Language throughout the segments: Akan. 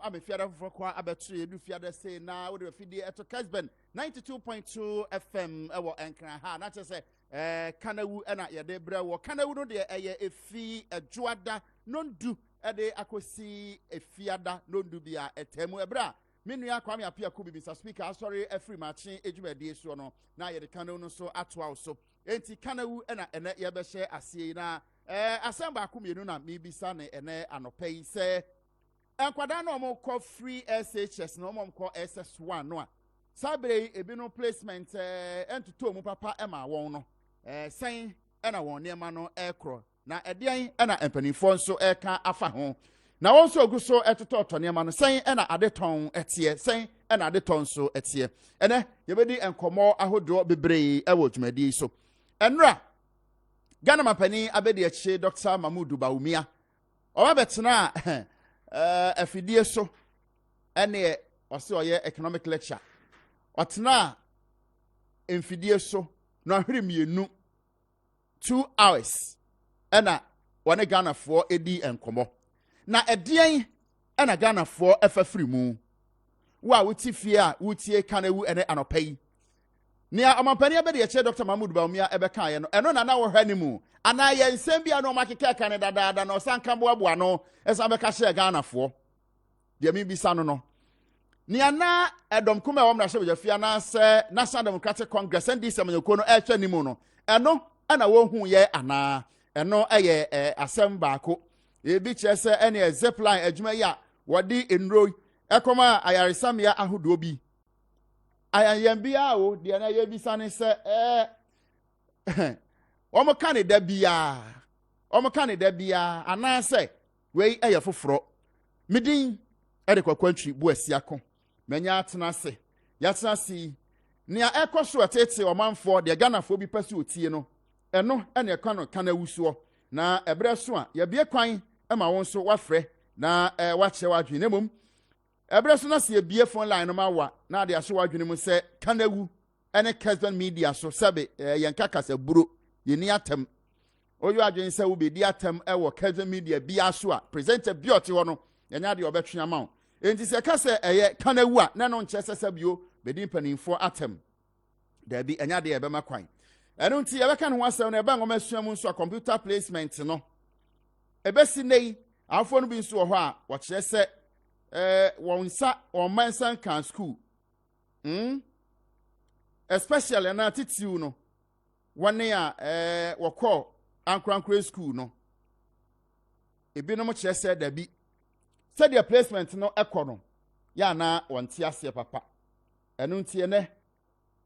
abefiada fofokwa abetre edu fiada say na wo de fidie eto Kessben 92.2 FM ewo enkran ha na chese Kanawu na ye de bre wo Kanawu no de eye efi adwoada nondu ede akosi efiada nondu bia etemu ebra menua kwame apia ko bibisa speaker sorry every matching ejumadi so no na ye de Kanawu no so atwa so enti Kanawu na ene ye be share asie na asamba akomienu na mibisa ne ene anopai se enkwada na omo call free SHS na omo call SS1 no a sabre ebino placement entuto mu papa ema won no sen ena won niema no ekro na edian ena empanifo nso eka afa ho na won so oguso etoto niema no sen ena adeton etie sen ena adeton so etie ene yebedi enkomo ahodo bebre ewo dwumadi so enra Ghana mapani abedi eche Dr. Mamudu Baumia owa betena afidie so ene ose oye economic lecture otena emfidie so na hwere mienu 2 hours ena wane Ghana for edi enkomo na edian ena Ghana for efafiri mu wa wuti fie a wutie Kanawu ene anopai Nia amampani abedi eche Dr. Mamudu Baumia ebeka ye no eno na wo hwani mu ana ye nsem bia no makeke Canada dada no sanka boaboa no esa beka hye Ghana fo de mi bisa no nia na edom kuma wo mra hye bejafia na se National Democratic Congress NDC amanyoko no ehwe ni mu no eno ana wo hu ye ana eno eye asem baako e bi che se ene zipline adwuma ya wodi enro ekoma ayaresamia ahodo bi ayambia o de na ye bisa ne se omo Canada bia ana se we eye foforo midin ede kwakwantwi bu asiako manya atena se yatena si nia ekoso atete omanfo de Ghanafo bi pese otie no eno ene ekwa no Kanawu so na ebre so a ye bie kwan ema won so wafre na wache wadwe nemum ebre so na se bie phone line no mawa na de aso wadwe mu se Kanawu ene Kessben media so sabe yenka kasa buro yeni atem oyo adwen se wo be di atem ewo Kessben media bia so a presenter bioti ho no yenya de obetwe ama enti se kasa eye Kanawu a na no nche sesa bio be di panimfo atem da bi enya de ebe makwan eno nti yebeka no asem no eba ngoma asuamu nso a computer placement no ebesi nei afo no bi nso ho a wo kire se wonsa on mansan kan school especially na titiu no wane a wokọ ankrankra school no ebinom kire se da bi said the placement no ekono ya na wonte ase papa eno ntie ne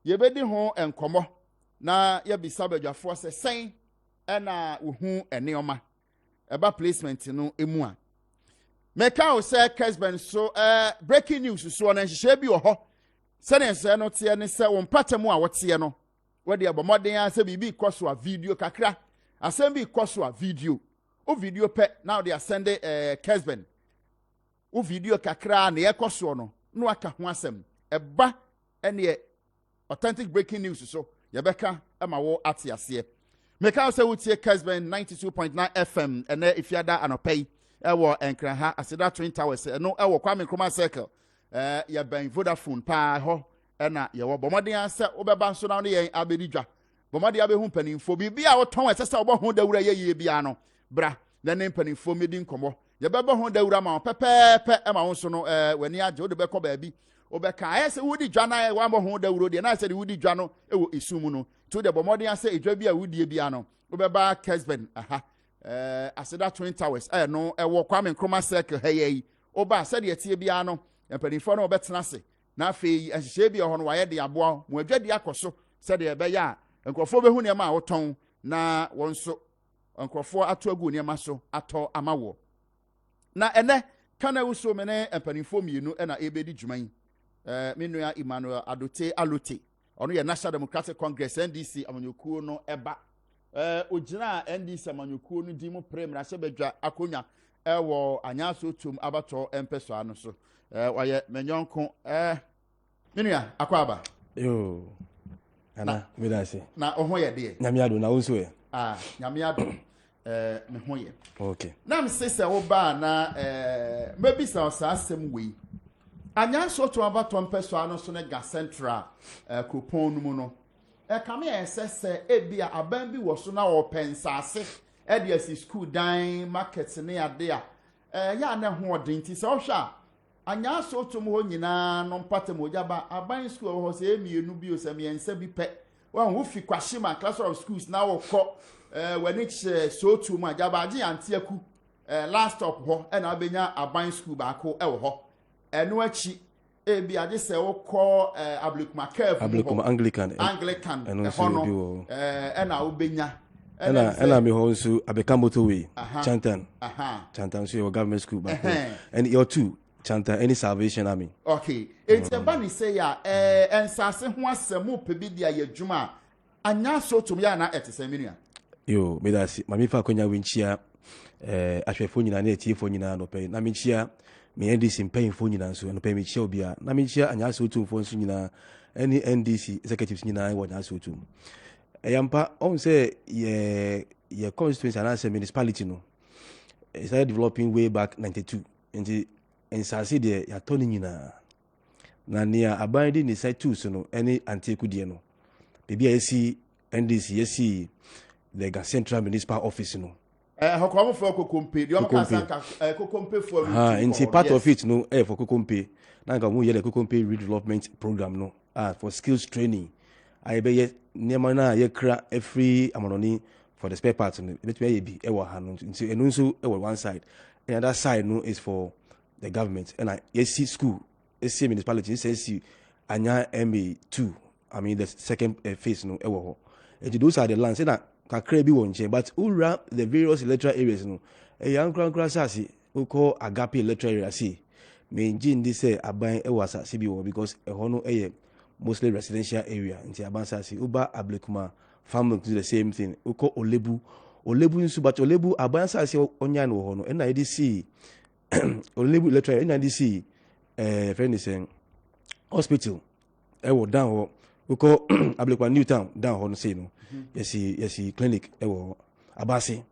yebedi ho enkomo na yebisa badwafo se sen na wohu eneoma eba placement no emu a meka o se Kessben so breaking news so na nhye bi ho sense no tie ne se won patemu a wotie no wode abomoden a se bibi ikoso a video kakra asem bi ikoso a video o video pe now they are sending Kessben o video kakra na ekoso no aka ho asem eba ene authentic breaking news so yebeka ema wo atiase meka se wotie Kessben 92.9 FM ene ifiada anopai ewo enkran ha aseda twin towers no ewo kwame nkroma circle ya ben Vodafone pa ho ena ye wo bomoden ase obeba nso na no ye abedidwa bomoden abehu panimfo bibia wo ton esese obo dawura ye bia no bra na ne panimfo medi nkomo ye beba ho dawura ma pepepe ema wo nso no wani age wo de bekọ baabi obeka ayese wudi dwa na wa ho dawuro de na ase de wudi dwa no ewo esumu no to de bomoden ase edwa bia wudi bia no obeba Kessben aha aseda twin towers no ewo kwame nkroma circle hey oba said ye tie bia no empanifo no obetena se na afei ahihye bia ho no waye de aboa mo adwadi akoso said ye be ya nkrofo behu ne ma woton na wonso nkrofo ato agu ne ma so ato amawo na ene Kanawu so mene empanifo mienu na ebedi dwuman menua Emmanuel Alote ono ye National Democratic Congress NDC amanyokuo no eba ogina NDC amanyokuo no di mu premier hye badwa akonya ewo anyaso tum abato empeso ano so waye menyonko menua akwaba yo ana medase na oho ye de nyamiado na wonso ye nyamiado me ho ye okay na me se wo ba na maybe sa asem we anya so to abato mpeso ano so ne ga central coupon no mu no kame se ebia aban bi wo so na wo pensase de asi school dan market ne ade a ya na ho odinti se wo hwa anya so to mo nyina no mpata mo jaba aban school ho se emienu bi o se miensa bi pe wo fi kwashima class of schools na wo ko when it's so to ma jaba agi antiaku last stop ho na abenya aban school ba ko wo ho eno achi ebi ade se wo ko ablikuma careful ablikuma anglican ho no na obenya ena me ho nso abeka motorway chantan so your government school back and your two chanta any salvation army okay it's bani say ya ensase ho asemu pebi dia yadwuma anya so to ya na etese menua yo me da si mami fa konya winchia ahwefo nyina na etiefo nyina no pe na menchia me NDC mpanyimfo nyina nso no pe me chia obia na menchia anya so tumfo nso nyina any NDC executives nyina wo anya so tum yampa on say ye constituency and municipality no it started developing way back 92 and ensase de ya toni nyina na nia abandi ni side two so no any anteku de no bibia yesi NDC yesi the central municipal office no hokwamo for kokompe de omka sanka kokompe for in part of it no for kokompe na nka mu ye the kokompe redevelopment program no for skills training I be niema na ye kra every amononi for the spare parts no betwe ye bi e wo ha no nti enu nso e wo one side and other side no is for the government and see school see municipality see anya MA2 I mean the second phase no e wo ho and those are the lands say na kakra bi won che but ura the various electoral areas no e yan kran sase we call agape electoral area see me ngin say aban e wasa se bi wo because e ho no e mostly residential area nti aban sase uba ablikuma farm do the same thing we call olebu nsu but olebu aban sase onya no ho no e na e see olebu electoral e na see friend is saying hospital e wo down ho we call ablikuma new town down ho no say no yes clinic e wo abasi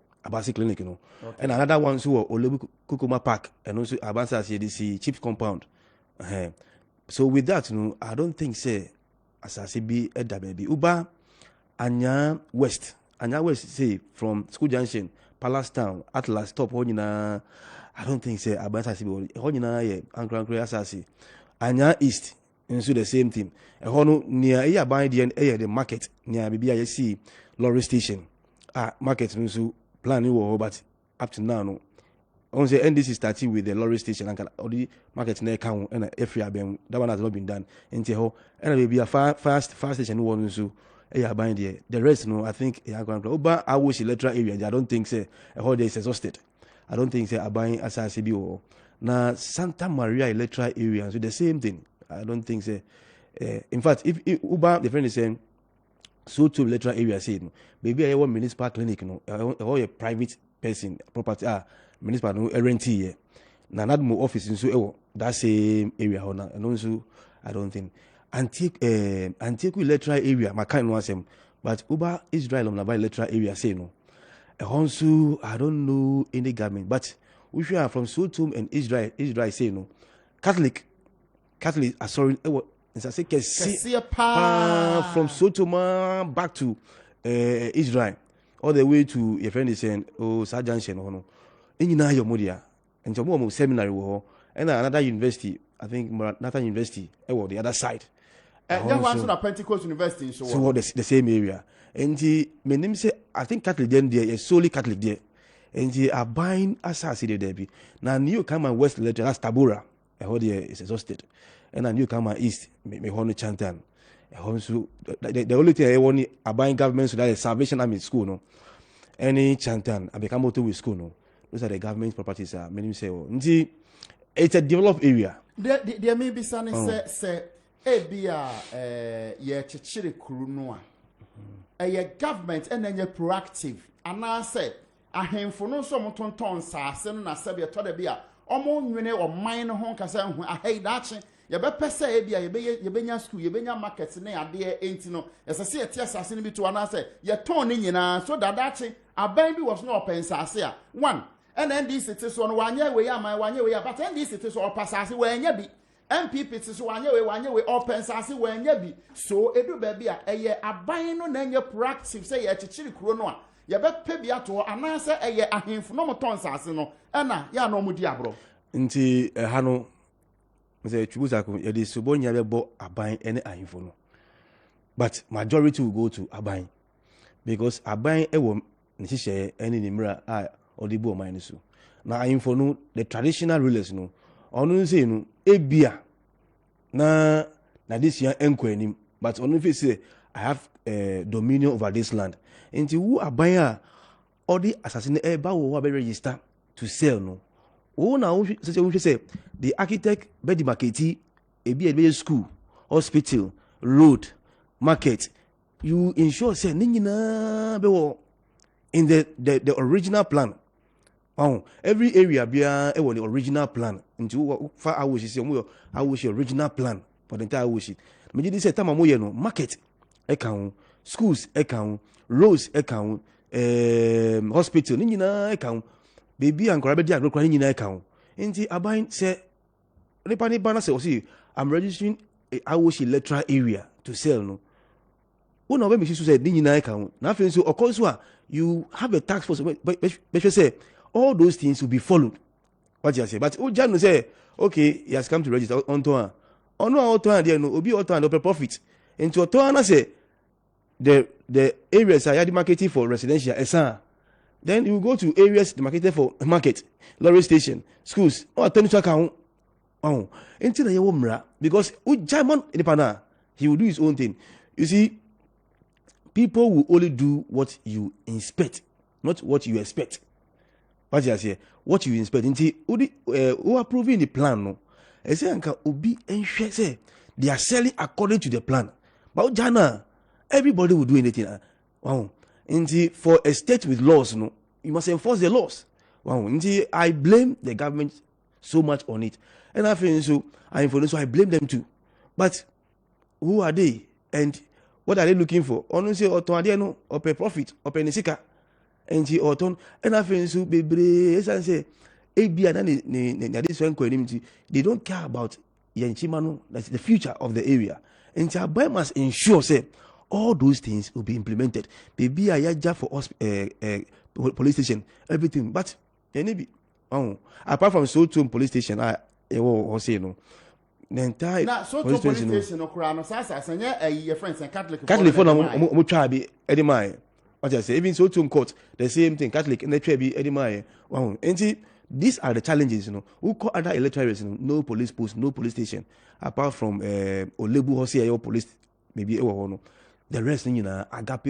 clinic no and another one so olebu kukuma park and also aban sase dey see chief compound so with that no I don't think say asase bi eda baby uba anya west say from school junction palace town atlas top ho nyina I don't think say aban asase bi ho nyina ye ankran asase anya east nso the same thing ho no near e aban de the market near bibia you see lorry station market nso plan wo but up to now no on say NDC starting with the lorry station and already market na account and every abem that one has not been done into ho and maybe a fast station one so aban there the rest no I think oba awosh electoral area I don't think say how they is exhausted I don't think say aban asase bi o na Santa Maria electoral area so the same thing I don't think say in fact if uba the friend is saying so to electoral area say no maybe I want municipal clinic no or a private person property municipal no renti here na nadmo office nso that same area ho na no nso I don't think antiku electoral area makan no asem but uba Israel na by electoral area say no also I don't know any government but we are from Sotum and Israel say no Catholic sorry say from Sotum back to Israel all the way to your friend is saying Sergeant no nyina your modia and some seminary wo and another university I think Nathan University the other side and one so Pentecost University so the same area and the menim say I think Catholic there is solely Catholic there and they are buying assassin there be now new come and west letter that's Tabora there is exhausted and a new come and east me hono chantan also the only thing I want are buying government so that is Salvation Army school no any chantan I become motor with school no those are the government properties many say it's a developed area there may be some say ebia ye chichire kuru no a government and then you proactive and I say ahemfo no so motonton saase no na sabe to da bia omo nwene o man no ho kasa hu ahai daache ye be pese ebia ye benya school ye benya market ne ade enti no esese ye tia saase no bi to ana say ye ton ne nyina so da daache aban bi was no pensase a one and NDC te so no wanye we wanye we but NDC te so opasase we anya bi MPP te so wanye we opensase we anya bi so edu ba bi a eye aban no na nya proactive say ye chichiri kuro no a ye be pe bi ato anase eye ahemfo no moton sase no na ya no mudi abro nti ha no say Chubusako ye dey subonya be bo aban ene ahemfo no but majority will go to aban because aban ewo nhihye ene nimra a odibu oman so na ahemfo no the traditional rulers no onu say no ebia na this year enkwanim but onu fit say I have dominion over this land nti wu aban a odi assassin e ba wo be register to sell no wo na wo say the architect be the marketi e school hospital road market you ensure say ninyina be wo in the original plan. Every area be the original plan into far I wish original plan for the entire wish. Me say time mo no market account schools account roads account hospital ni nyina account baby and correct dia agro ni nyina account nti aban say nipa ni bana say o see I'm registering I wish electoral area to sell no una be me say ni nyina account na fe so of course you have a tax force but say all those things will be followed. What you say? But Jan say, okay, he has come to register on to one. On one there no obi auto and open profit. Into auto say the areas are marketed for residential then you go to areas marketed for market, lorry station, schools, or turn to account. Into the mra because German he will do his own thing. You see, people will only do what you inspect, not what you expect. What you say? What you inspect? Inti who approving the plan no? I say anka obi enhwe say they are selling according to the plan. But Jana, everybody will do anything. Wow. Inti for a state with laws no, you must enforce the laws. Wow. Inti I blame the government so much on it, and I feel so I blame them too. But who are they? And what are they looking for? Onu say oton no, or pay profit, or pay nisika. And she autumn and I feel so baby and say ebia na this one community they don't care about yanchimano that's the future of the area and Chabai must ensure say all those things will be implemented baby ayaja for us police station everything but maybe apart from Soto police station I will say no the entire na Soto police station no kura no sasa sanya your friends and Catholic for mo try be edimai. What I say, even so to court, the same thing, Catholic and the Trebi, Edimai. Wow. And these are the challenges, Who call other electorates, no police post, no police station, apart from Olebu Hosia police, maybe the rest, Agape,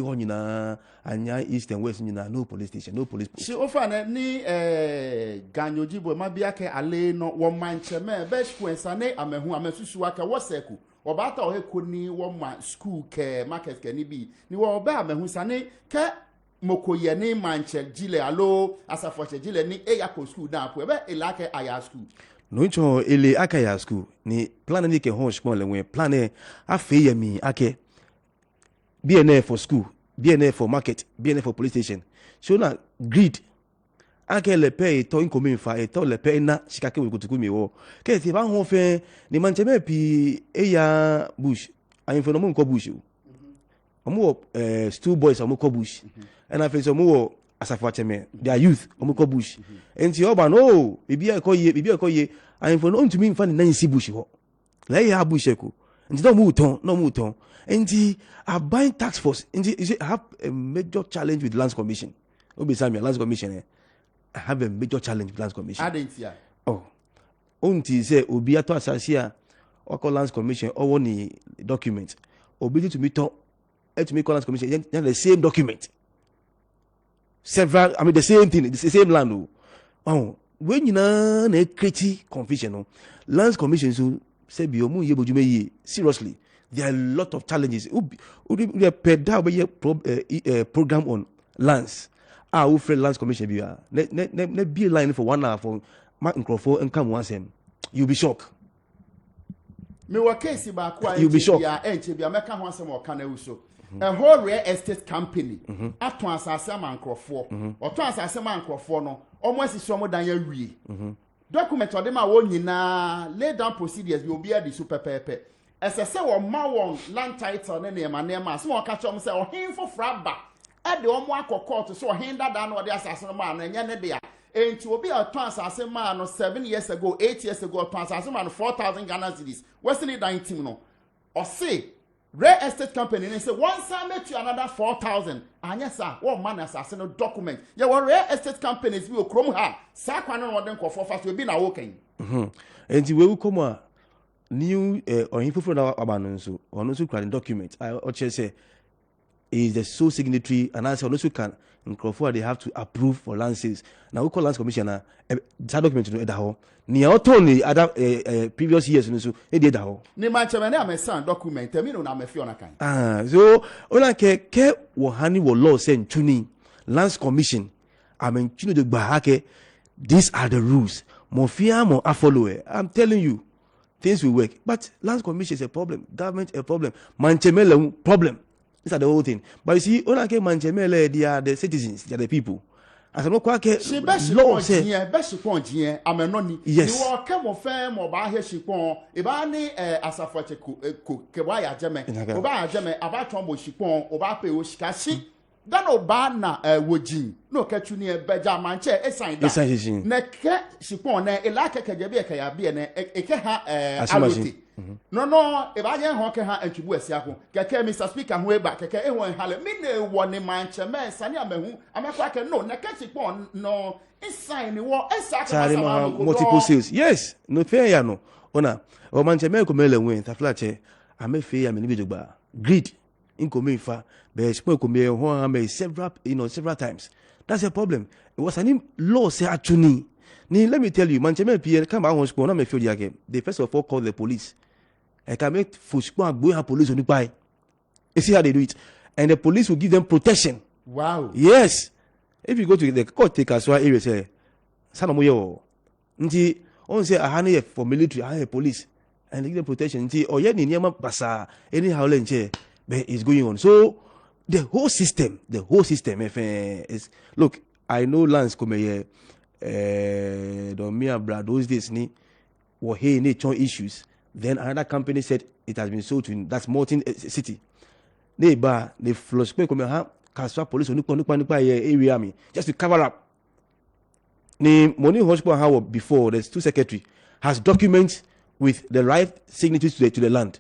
Anya, East and West, no police station, no police post. She offer ni Ganyojibo, Mabiake, Ale, no one man, Cheme, Best Sane, Amehu, Amesuaka, Waseku. Obata ohe kuni woma school ke market ke ni bi ni wo oba me husane ke mokoye ni manche jile alo asafoche jile ni eyako school na apo ebe elake aya school no ncho ele akaya school ni plan ni ke hon small le plan afi yemi ake BNF for school BNF for market BNF for police station so na grid ake le pay to inkomi fa e to le pay na shikake we kutuku mi wo ke ti ba ho fe ni manche me pi eya bush ayin fe no mo nko bush omo school boys omo ko bush and I feel so mo asafa me their youth omo ko bush enti oba no bibi e ko ye ayin fe no ntumi nfa ni nan si bush ho le ya bush ko enti no mu ton enti a buying tax force enti you see I have a major challenge with lands commission obi Samuel lands commission I have a major challenge with lands commission. Adentia. Unti say obi ato asasia or lands commission or one document. Obi to me to lands commission the same document. Several the same thing, the same land. When you na create confusion, lands commission so say bi omu ye bojume ye seriously. There are a lot of challenges. We program on lands. Who friend lands commission be be a line for 1 hour for Mark Microphone and come once him. You'll be shocked. Me wa case ba kwa You'll be shocked. Ya enche bia meka ho asem o kana uso. a whole real estate company ato asase ma nkrofo oto asase ma nkrofo no almost is some than ya wie document ode ma wo nyina lay down procedures bi obi adi super pepe esese wo ma won land title ne na ma so wo ka chom se ohin fo fraba e de omo akọ so ohin dada na ode asase no ma na nya ne de a enti obi ato asase ma no 7 years ago 8 years ago ato asase ma no 4,000 Ghana cedis western dying team no or say real estate company and say one time to another 4,000 and yes sir one man assassin no document yeah what real estate companies we chrome ha sa kwan no den ko for fast we be na working and we will come new or info from our abandon so on also can document I say is the sole signatory and also can Crawford they have to approve for land sales. Now we call land commissioner that document no edaho. Ni auto other previous years no so e dey edaho. Ni mancheme na me san document me no na me fi ona kan. So ona ke wo hani wo law say ntuni lands commission amen tunu de gba these are the rules. Mo fear mo follow it. I'm telling you things will work. But lands commission is a problem, government a problem, mancheme problem. These are the whole thing. But you see, only Manchemele, they are the citizens, they are the people. As I'm not quite she best point here, I'm a noni. Yes. You are come of fame or by here she pon, if I need as a for Kewaya Jeme, Oba Jeme, about Tombo Shipon, Oba Peoshkashi, then Obana Wojin, no catch you near Bejaman chair, a sign. Neke Shipon, a like a Kajabi, a Keha, no if I get hockey ha and Chibues Yako, Kake Mr. Speaker, who back, Kake, and Halle, Mine, one in Manchester, Sanya Mehu, I'm a quacker, no, Nakachipon, no, inside the war, multiple sales. Yes, no fair, no. Ona, or Manchester, Mele win, Taflache, I may fear, I'm in the greed, in Comifa, but spoke me several times. That's a problem. It was an law say actually. Let me tell you, Manchester Pierre come out on spawn, I'm a field again. They first of all call the police. I can make Fushpa go have police on the buy. You see how they do it. And the police will give them protection. Wow. Yes. If you go to the court take as well area say Sanamoyo. Nti on say I have for military, I have police. And they give them protection. Nti or yet in Yama Basa, anyhow lenche, but it's going on. So the whole system is look, I know lands come here don't me abroad those days ni were hey nature issues. Then another company said it has been sold to that's Morton City. They flush come ha Kaswa police area me just to cover up. The money hospital how before there's two secretary has documents with the right signatures to the land.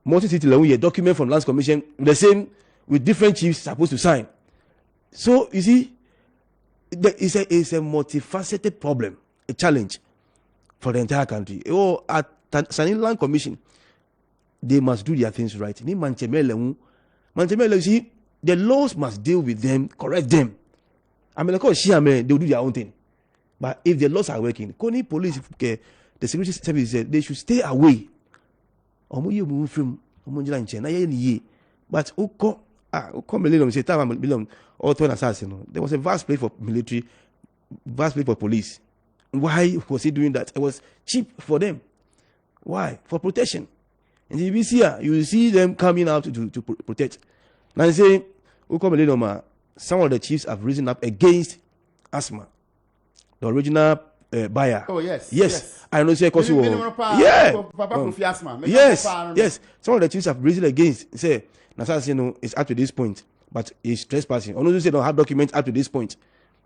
Morton City a document from Lands Commission the same with different chiefs supposed to sign. So you see it's a multifaceted problem, a challenge for the entire country. Oh, at Land Commission, they must do their things right. Manchemele, see, the laws must deal with them, correct them. I mean, of course, they will do their own thing. But if the laws are working, Kony police, the security service said they should stay away. But there was a vast place for military, vast place for police. Why was he doing that? It was cheap for them. Why? For protection. And if you see here, you see them coming out to protect. Now I say, some of the chiefs have risen up against asthma. The original buyer. Oh yes. Yes. I know. Say, yes. Some of the chiefs have risen against. Say, Nasa, it's up to this point, but it's trespassing. Only say don't have documents up to this point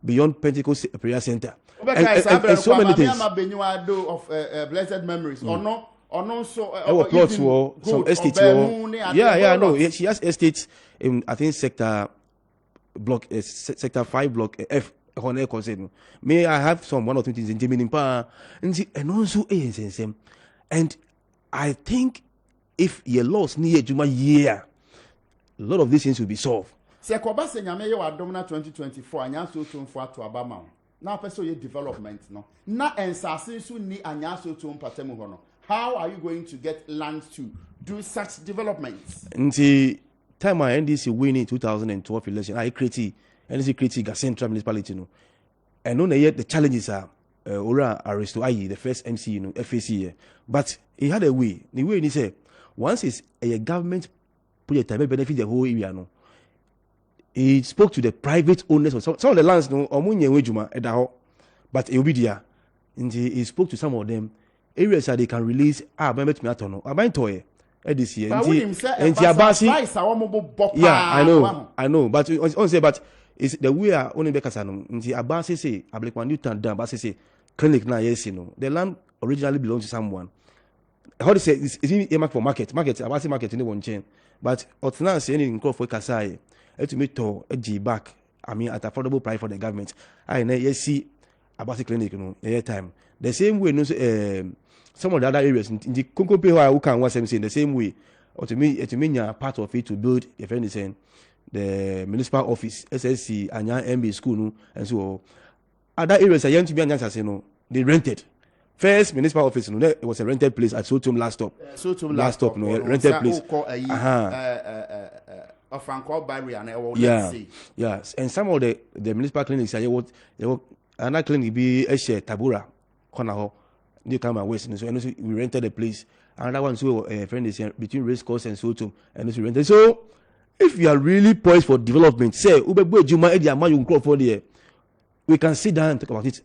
beyond Pentecost Prayer Center. And so many things. Of blessed memories or no. Or no, so plots or some estates. No. She has estates in I think sector 5 block F. May I have some 1 or 2 things in Jimmy Nimpa and also and I think if you lost near Juma year, a lot of these things will be solved. Se Koba Senyame you are dominant 2024 anya so to mfo ato abama. Na person ye development no. Na ensase so ni anya so to mpatemu ho no. How are you going to get land to do such developments? Until time I NDC winning 2012 election, I created NDC created Central Municipality, and no yet the challenges are Ora Aristo, i.e. the first MC, FAC, but he had a way. The way he said, once it's a government project may benefit the whole area no. He spoke to the private owners of some of the lands no omunye wejuma edaho, but it will be there. And he spoke to some of them areas that they can release bet me atono aban toye this year. But and abasi yeah, I know but on say but it's the way only bekasa no nti abasi say ablekwan Newton dam abasi say clinic na yes no the land originally belonged to someone. How to say it's earmarked for market abasi market in the one chain, but otna say any call for kasai to me to a back, I mean, at affordable price for the government. I know you see about the clinic, you know, at time. The same way, some of the other areas in the Congo who can watch them saying the same way, or to me, part of it to build, if anything, the municipal office, SSC, and MB school, and so other areas are young to be announced, you know, they rented. First municipal office, you know, it was a rented place at Sotum last stop. Last stop, no, rented place. Of Franco Barry and yes, and some of the municipal clinics are what another clinic be a share Tabura, Konaho, New Kama West, and so we rented the place. Another one, so a friend is between race course and Sotum, and so rented. So, if you are really poised for development, say, Ube Juma Edia Mayu Crawford here, we can sit down and talk about it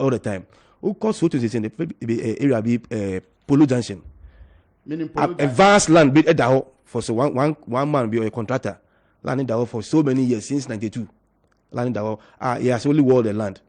all the time. Who calls Sotum is in the area be Polo Junction. Meaning a vast land built at Daho for so one man be a contractor landing Daho for so many years since 92. Landing Daho, he has only walled the land.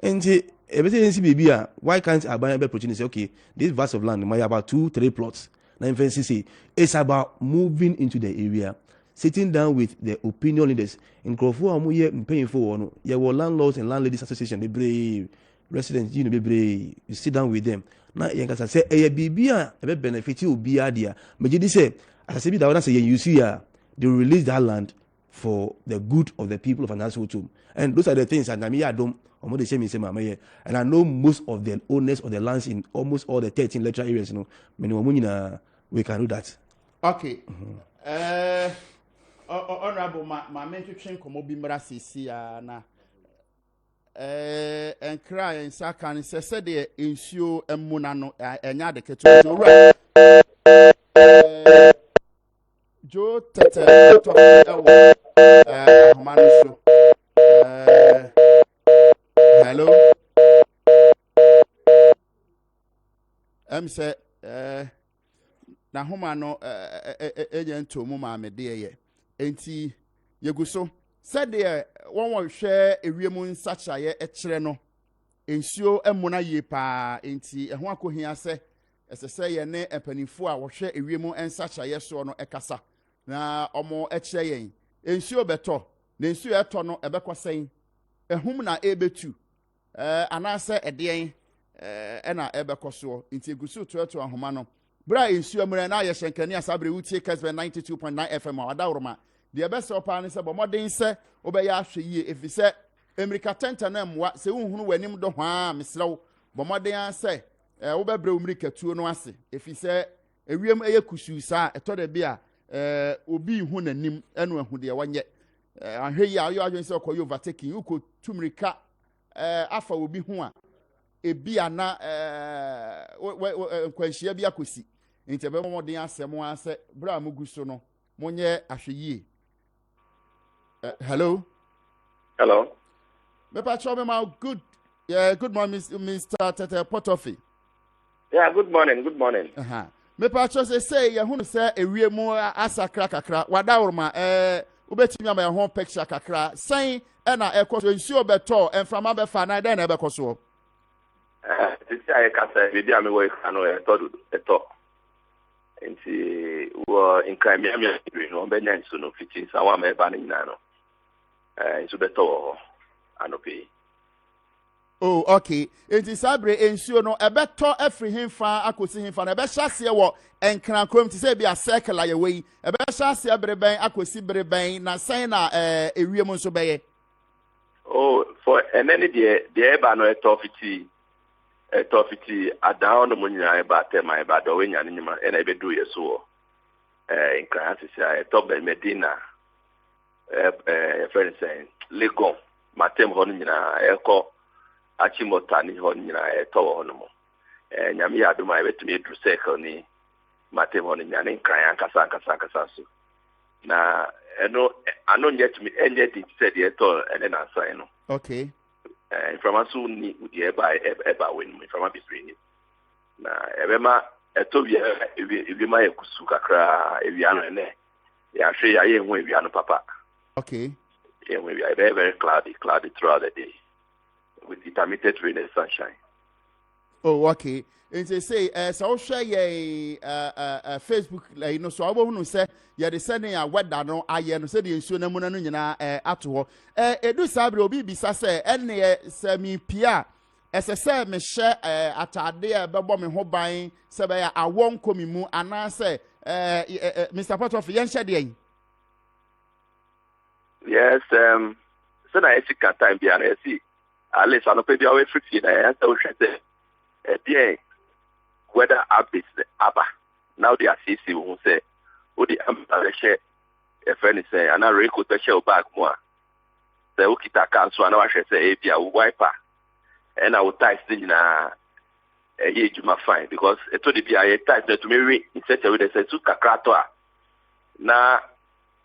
And everything in CBB, why can't I buy a opportunity? Say, okay, this vast of land might have about 2-3 plots. Now, in it's about moving into the area, sitting down with the opinion leaders. In Crawford, I'm paying for your landlords and landladies association, they brave residents, you know, be brave. You sit down with them. Now, you can say, "Hey, Bibia, a benefit you be idea." But you say, as I said, that say you see, they release that land for the good of the people of Anasotum, and those are the things. And I don't. And I know most of the owners of the lands in almost all the 13 electoral areas. You know, we can do that. Okay. Honorable, my mentor train Komobi Mrasi na. And cry and sakan said the insure and munano and yada keto Joe Tete hello say na homano agent to mama me dear enti yeguso said there one will share a remun such a etreno ensure emuna ye pa enti ehho akohia se say ye ne empanifo a wo hwe ewemu ensacha ye so no ekasa na omo ekire yen ensure beto na ensure eto no ebekosen ehum na ebetu anase edien na ebekoso enti egusu to ahoma no bra ensure mure na ye hyenkani asabre wutie Kessben 92.9 FM awadawroma de bese opa ne se bomoden se obeya ahwe yie efise America tenta na mwa se unhunu wanim do hwa mesrew bomoden ase wobebre America tuo no ase efise ewiem eye kusu sa eto de bia obi hu nanim eno ahu de wanye ahwe yi ayo adwen se okoyo overtaking uko tumrika afa obi hu a ebi ana kwanhia bi akosi ntebe bomoden ase mo ase bra muguso no monye ahwe yie. Hello. Me patrol me my good morning, Mr. Tete Potofi. Yeah, good morning. Me patrol say ya hunu say ewiemu asakra kakra wadawroma ubetimi ama ya hon picture kakra san na ekoso nsuo beto enframa be fa na den na ebekoso. This I can say we dey me work no eto. Nti wo in crime me no be nyan so no fitin sa wa me ba ni na no. Nsuo beto anopi. Oh, okay. Enti sabre ensuo no ebeto afri himfa akosi himfa na ebehase wo enkran krom ti say bia circle aye we ebehase breben akosi breben na san na ewiem nso beye. Oh, for any the eba no etofiti adown no munya eba tema eba do we nya nyima na ebedu yeso enkran say top Medina friend saying Legon matem ho nyina eko achimota ni ho nyina eto ho no mo nyame ya aduma ebetumi edu circle ni matem ho nyina ne nkran kasa so na ano yet me yet said the eto and then answer no okay from aso ni the eba win me from abisri na ebema eto bi ma yakusu kakra ewiano ene ya hwe ya ye hu ewiano papa okay yeah we are very cloudy throughout the day with intermittent rain and sunshine. Oh, okay. And they say, so share ye Facebook, like, you know, so I won't say, yeah, they send a wet down, I am said the insurance money at all. Do Sabro be say, and semi Pia, as I said, me share at a day, but me ho buying, say, I won't come in, and I say, Mr. Potoff, Yansha. Yes, so now I see time behind I see. At least I don't pay the away 50. I answer the weather updates the ABBA. Now the assisi who say, "Would the share a friend say, and I record the shell back more." The Ukita council and I should say, "If you wiper," and I will tie still in a year you must find because it would be a tie to me in such a way that says, "Suka now,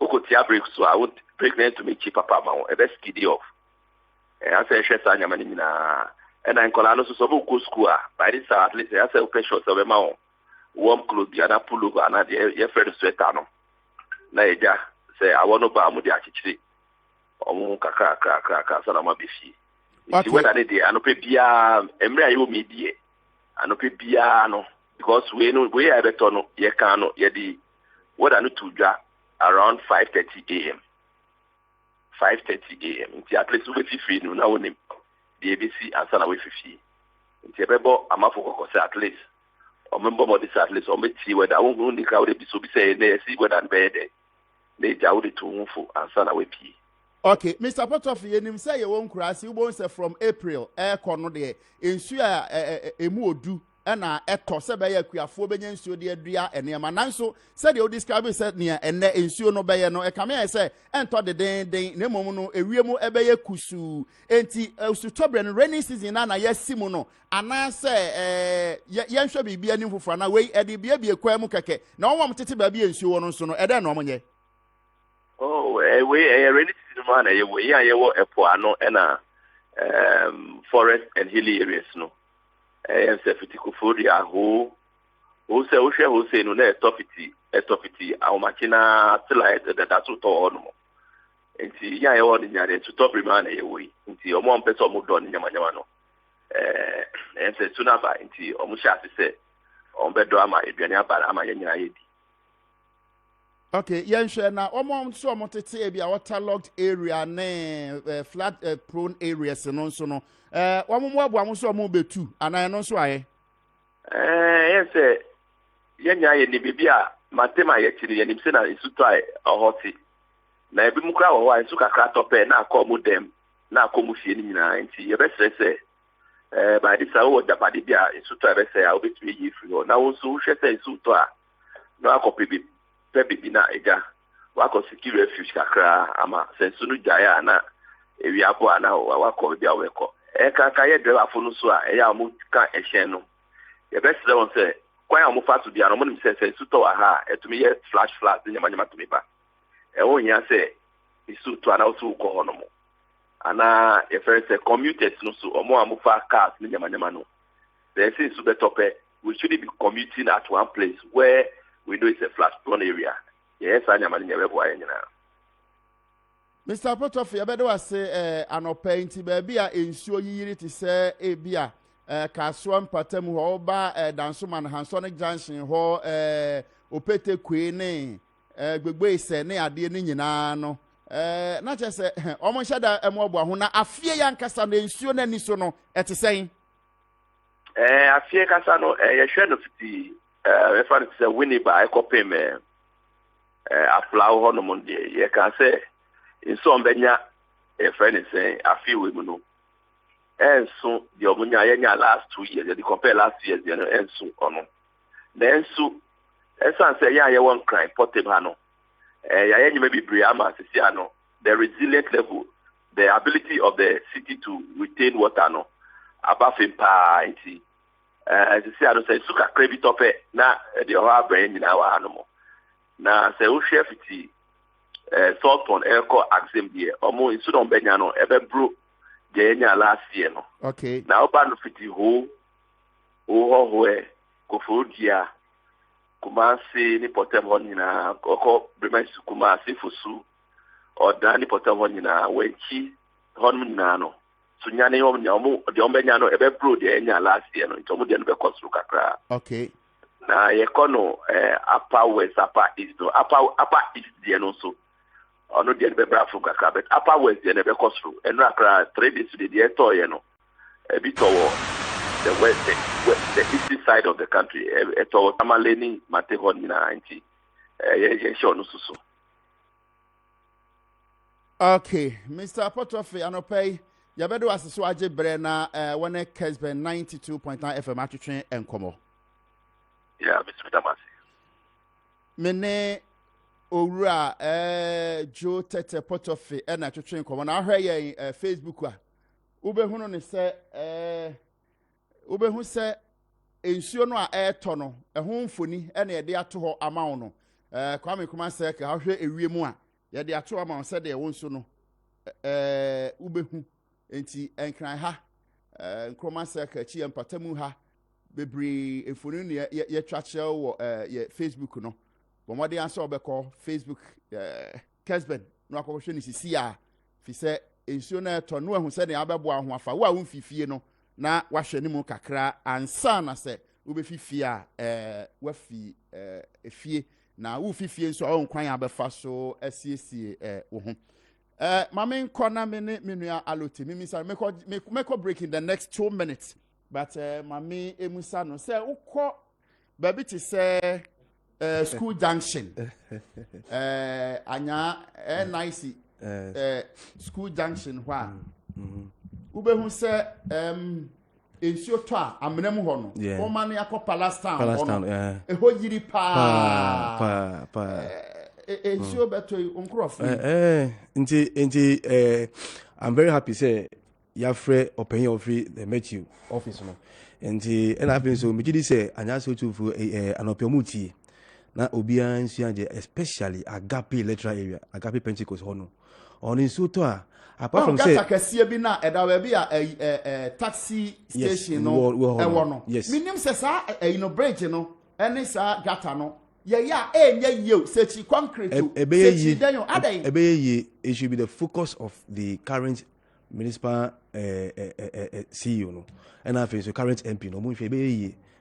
Ukutia breaks, so I would break them to me cheaper, Papa, a best kiddy off." And I say, "Shesanya Manina." And I'm calling also some good school. By this at least I say open shorts of a mount. Warm clothes, the other pull over, and your friend sweater. Naija say I want to buy Mudi Achichi. Or Kaka, Salama Bifi. If you went day, I no pay Bia, Emra, you media. I no pay Biano. Because we know we have a ton of Yakano, Yadi. What I need to draft around 5:30 a.m. 5:30 a.m. At least we free now. The ABC and Sana with 50. Intiabebo, I'm for at least. Or member of this at least, or me see whether I won't only crowd be so be saying they see whether I'm bed. They jowed to Mufo and Sana with P. Okay, Mr. Potoff, you say you won't crash, you won't say from April, air corner there, in Sua a modu. And eto sebe ya kuafo benye nsuo de adua enema nanso said you describe said near ene nsuo no beye no e kame say ento de den na mom no ewiemu ebeye kusu enti usutobre no rainy season na yasimu no ana say yenhwe bibia ni fufura na we ede bia bia kwa mu keke na won tete ba bia nsuo no so no ede na omonye oh we rainy season man we ya wo epo ano na forest and hilly areas no Sefitikufodia who say who say no etofiti awmachina tila that's what all no nti ya ewo ni nyare to top remain ewe nti omo mpese omo do ni nyama no ense tunaba nti omo sha se ombedo ama eduane abara ama nyanya yedi. Okay, yenhwe na omo so omo tete e bia waterlogged area ne flood prone areas no so no omo abu amuso omo betu anan no so aye yes yenya ye ni bibia matema ye chiri ye nim se na isuto ai ohoti na ebi mu kra wo isu kakra tope na akomu dem na akomu fie ni nyina nti ye be stress by this awo japade bia isuto be se a obetumi yi free ho na wo so hwe se isuto a no akope bibi na eja wako secure refuge kakra ama sensunu jaya na ewi apo ana wako bia weko ka ye driver fo no so a ya mu ka ehyen no ye best say won say kwan ya mu fa to bia no mo nim say suto wa ha etumi ye flash nyama to me ba won ya say isuto ana so ko ho no mo ana ye first say commuters no so omo amu fa cars nyama no they say so better we should be commuting at one place where we know it's a flat prone area. Yes, I am in Mr. Potoff, you better say an painting baby ensure you to say a beer Caswan Patem Hoba Dansuman Hansonic Junction ho Opete Queen Gbegbe se ne ade ni nyina no na che se omo shada emobo ho na afie yankasa na nsuo na ni so no ete sen afie kasa no ye hwe no fiti refer to say winnie by copy me aflaw ho no mo de ye kan say nso mbenya e friend say afie we mu no enso de omunya ye nya last 2 years they compare last years you know enso ono then so esan say ya ye won crime portable ha no ya ye nyime bibri ama sisi ano the resilient level the ability of the city to retain water no above pa nti sisi ano say suka credit tope na the ho abran nyina wa no mo na say wo chef ti salt on airco axim here omo insu don benya no ebe bro je nya last year no okay na oba no fiti ho kofodia Kumasi ni potem ho nyina koko bremensu Kumasi fusu oda ni potem ho nyina wenchi ho nyina no so nyane yo nyamu de ombenya no ebe bro de nya last year no ntomo de no be kosru kakra okay na yekono upper west upper east no upper east de no so ono de be bra fu kakra but upper west de no be kosru eno akra 3 days de to ye no e bi to the the eastern side of the country eto tamaleni matehon na anti ye show no susu. Okay, Mr. Apotrofe anopay yabedo aseso age bre na wone Kessben 92.9 FM atwetwe enkomo. Yeah, Mr. Damasi. Mene owura Joe Tete Potofe na atwetwe enkomo na ahwe ye Facebook a ubehunu ne se ubehu se ensuo no a eto no ehun mfoni na ye de ato ho amawo no kwame kuma se ka ahwe ewiem a ye de ato amawo se de wo nso no ubehu enti enkran ha nkroma se ka chi empatamu ha bebre efoni ne ye twache wo ye Facebook no bomode anse obekọ Facebook Kessben no akohwe ni sisi a fi se ensuo na eto no ehun se ne abebo aho afa wo a wo mfifie no na wahwe ni mu kakra ansa na se ubefifie a wafi efie na wo fifie nso a nkwan abefa so asiesie wo ho mame nko na me ne menua alote mimisa meko break in the next 2 minutes but mame emusa no se ukọ baby ti se school junction anya nice school junction hwa ubehu se ensio to a amenem ho no o ma ne akọ Palace Town eho yiri pa ensio beto onkrofo nti I'm very happy say ya free open of the Matthew office no nti and I so me gidi say anya so to fu anopiamuti na obia nsua je especially Agape electoral area Agape Pentecost ho no on inso to a apart from say Kakasia bi na edawe bi a taxi station no ewo no minim se sa no bridge no ene sa gata no ya enye ye se chi concrete se chi denyo adai it should be the focus of the current municipal CEO no and I feel so current MP no mo fe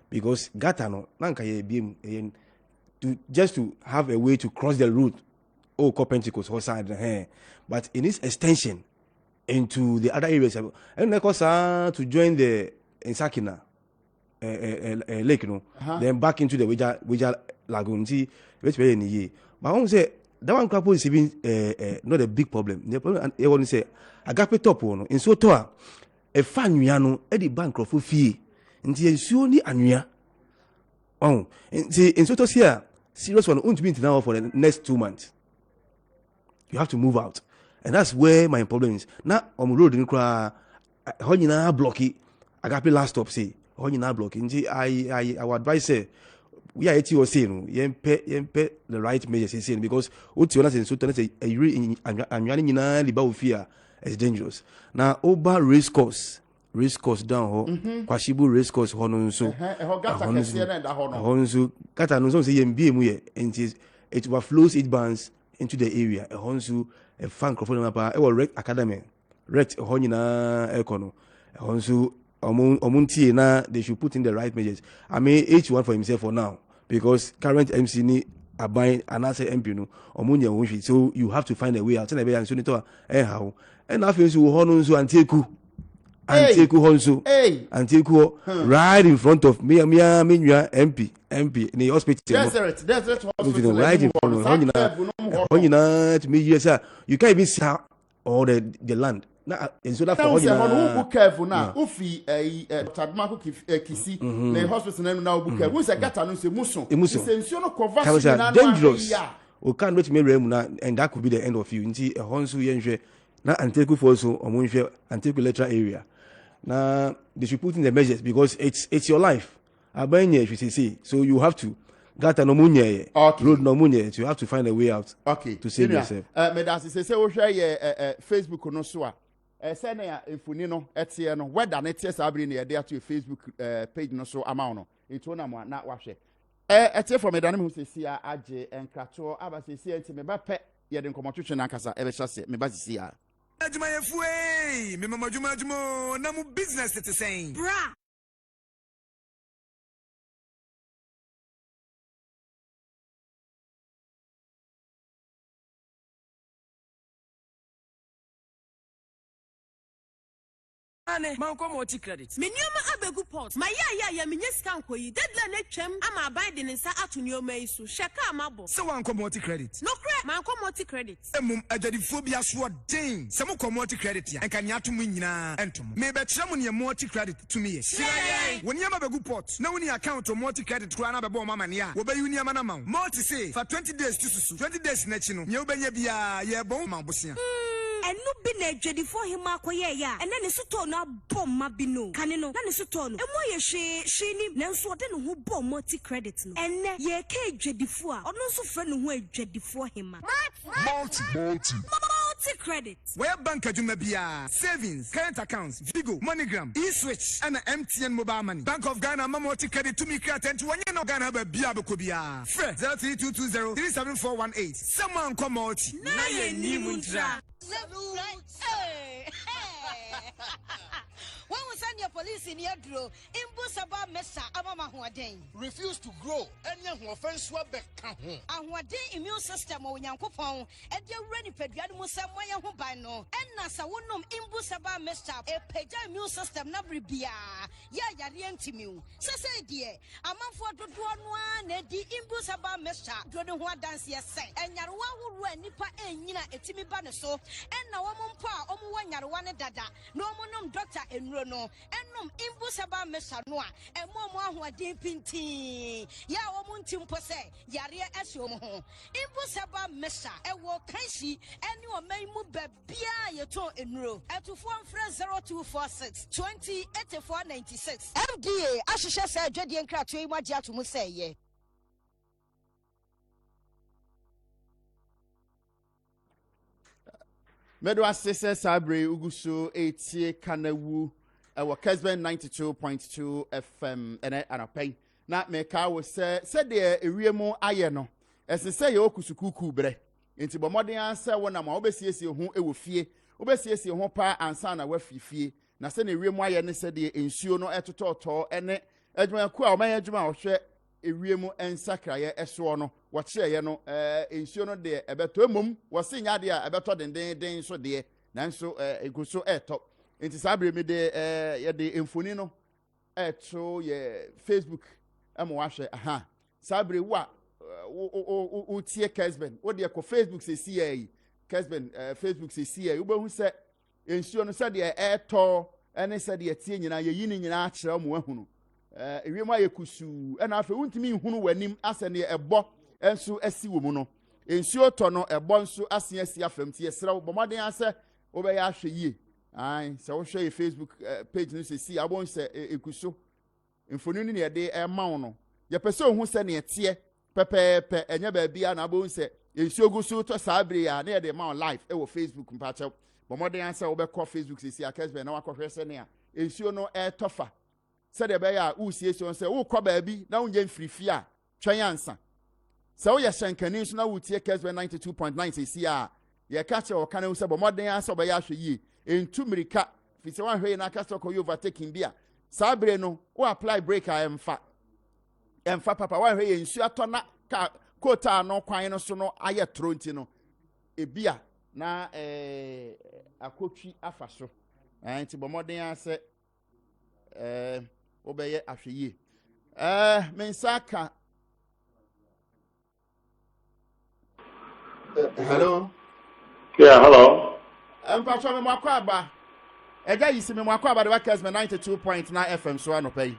because gata no nanka ye biem to have a way to cross the route Pentecost whole side but in its extension into the other areas and to join the Sakina lake then back into the Wija lagoon which way any year but I want to say that one couple is even not a big problem the problem I want to say Agape top one in so to a fan nuano Eddie Bancroft fee nti ensuo ni anua nti in so to here serious one won't be now for the next 2 months. You have to move out. And that's where my problem is. Now, on the road, you know, blocky. Agape last stop say, you know, blocky. I would advise say, we are at you saying, you pay the right measures saying because what you understand, so that's a really and running in a liba fear is dangerous. Now, over race course down ho, Kwashibu race course hono so. Honsu, kata no say MBM and it overflows it bands into the area a honsu a fan microphone mapa e rec academy rec honyina econo honsu omuntie na they should put in the right measures. I mean each one for himself for now because current MC ni abai anase MP no omunya wonhwi so you have to find a way out na be yan so ni to how and afin so honunsu antieku honsu antieku right in front of me MP in the hospital. Desert hospital. Right in front of to me, yes, you can't even see all the land. Now, and so that for who careful now, Ufi Tadmako Kisi, the hospital now book. Who's a gata no se muso. Dangerous. We can't reach me and that could be the end of you. Inti a honsu yenje na anteku for so omunje anteku electoral area. Now they should put in the measures because it's your life. So you have to Gata no munye. Okay. Road no munye. You have to find a way out. Okay. To save yourself. Me da say wo hwe ye Facebook no so a. Say na ya efuni no etie no whether na tie sabri na ye dey ato Facebook page no so ama no. Etu na mo na wa hwe. Etie from me da na me sesi a age enkrato aba sesi enti me ba pe ye de nkomotwetwe na kasa e be hyase me ba sesi a. Adwuma yefue me mama adwuma na mu business te saying bra ane manko multi credit me nioma abegu port ma ya me nyesika nkoyi deadline atwam ama abide ne nsa ato nioma yi so hweka amabo se wanko multi credit no credit manko multi credit emum adwadifo bia so den se mo multi credit ya enka nya to mu nyina entom me be kire mu ne multi credit to me ye woni ama begu port na woni account multi credit kura na bebo mama ne a wo be uni ama na ma multi say for 20 days to susu 20 days na chi no nye wo benya bia ye bon ma bosia enu bi na adwadifo hema akoye ya ene ne suto na bom ma bi no kane no na ne suto no emu ye hwe ni nanso ode ne ho bom multi credit no ene ye ka adwadifo a ono nso frɛ ne ho adwadifo hema multi credit where bank adwuma bia savings current accounts Vigo MoneyGram eSwitch and MTN mobile money Bank of Ghana multi credit to me credit wonye no Ghana ba bia beko bia 032203741 someone come multi na ye ni muntra. When we send your police in your draw, Imbusaba Mesa Amama Huaden. Refuse to grow, and young offense were back. And what day immune system or young coupon, and your ready pediamus Samaya Hubano, and Nasa Wunum Imbusaba Mesa, a peja immune system Nabribia. Ya Yarientimu. Say, dear, a month for the one, the Imbusaba Mesa, Drodon dance yes, and Yarwa who ran Nipa and Yina etimi banaso, and now Mompa, Omuan Yarwana Dada, no monum doctor and no enum imbusaba mesanoa emo ho ade pinti ya omuntim pose yare asio mo ho imbusaba mesa ewo kansi ene o maimu babia yeto enuro etufo mfre 0246 208496 MDA ahihye se adwade nkrato yi magye atomu seye Medo asese sabre uguso etie Kanawu ewo Kessben 92.2 FM ene anapay na meka wo se de ewiemu aye no esese ye okusukuku bre enti bomoden anse wo na ma obesiesie ho ewo fie obesiesie ho pa ansa na wafifie na se na ewiemu aye ne se de ensuo no etototo ene adwuma ku a o man adwuma a ohwe ewiemu ensakraye eso no wo kyereye no ensuo no de ebeto emom wo se nya de a ebeto den so de nanso eguso eto enti sabre mi de ye de emfoni no eto ye Facebook amo ahwe aha sabre wa o tie Kessben wo de ko Facebook se CA Kessben Facebook se CA wo behu se ensuo no se de eto ene se de tie nyina ye yi ni nyina a kyerɛ mo ahunu ewiem aye kusu ena afa wuntimi hunu wanim asene ebo enso asi wo mu no ensuo to no ebo nso ase asi afam tie sra wo bomoden ase wo be ya hwe yie ai se wo hwe ye Facebook page no se si abon se ekuso mfonu ni ne de ema no ye pese ohun se ne tie pepepe enya ba bia na abon se ensuo gusu to sabre ya na ye de ma live e wo Facebook mpache bomoden ase wo be ko Facebook se si Kessben na wakɔhwɛ se ne a ensuo no tofa said the bear usiesion say, oh, baby, now you free a try answer. So ya shankani so now we take Kessben 92.9 say, ya catch or can say, but more than answer by ye in 2 mirika. If it's one way in a castle you overtaking beer. Sabre no, or apply break I am fat. And fat papa, one way in Suatona quota no quine so no aye trontino. A beer na a coachy afaso. And to more than answer. Obeye ahweye mensaka hello yeah hello mpacho me mwakwa aba eja yisi me mwakwa aba de Kessben 92.9 FM so anopay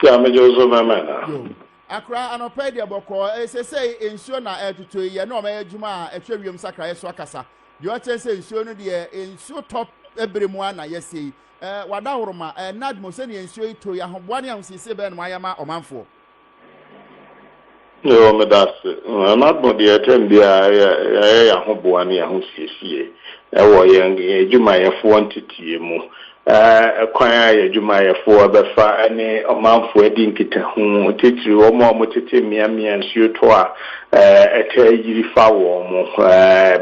yeah me jozo mama yo akra anopay de boko esese ensuo na etuto ye na o ma adwuma a etwa wiem sakra yeso akasa de o chese ensuo no de ensuo top ebremu ana yesi wada horoma na admo se ne ensuo ito ya hoboane ahusise be no ayama omanfo No, me that's not more the attempt be a hoboani a home young Juma 4 mu. Acquire Juma 4 befa any amount for wedding kita home, titri or more motiti miami and suitoa, a yirifa warm,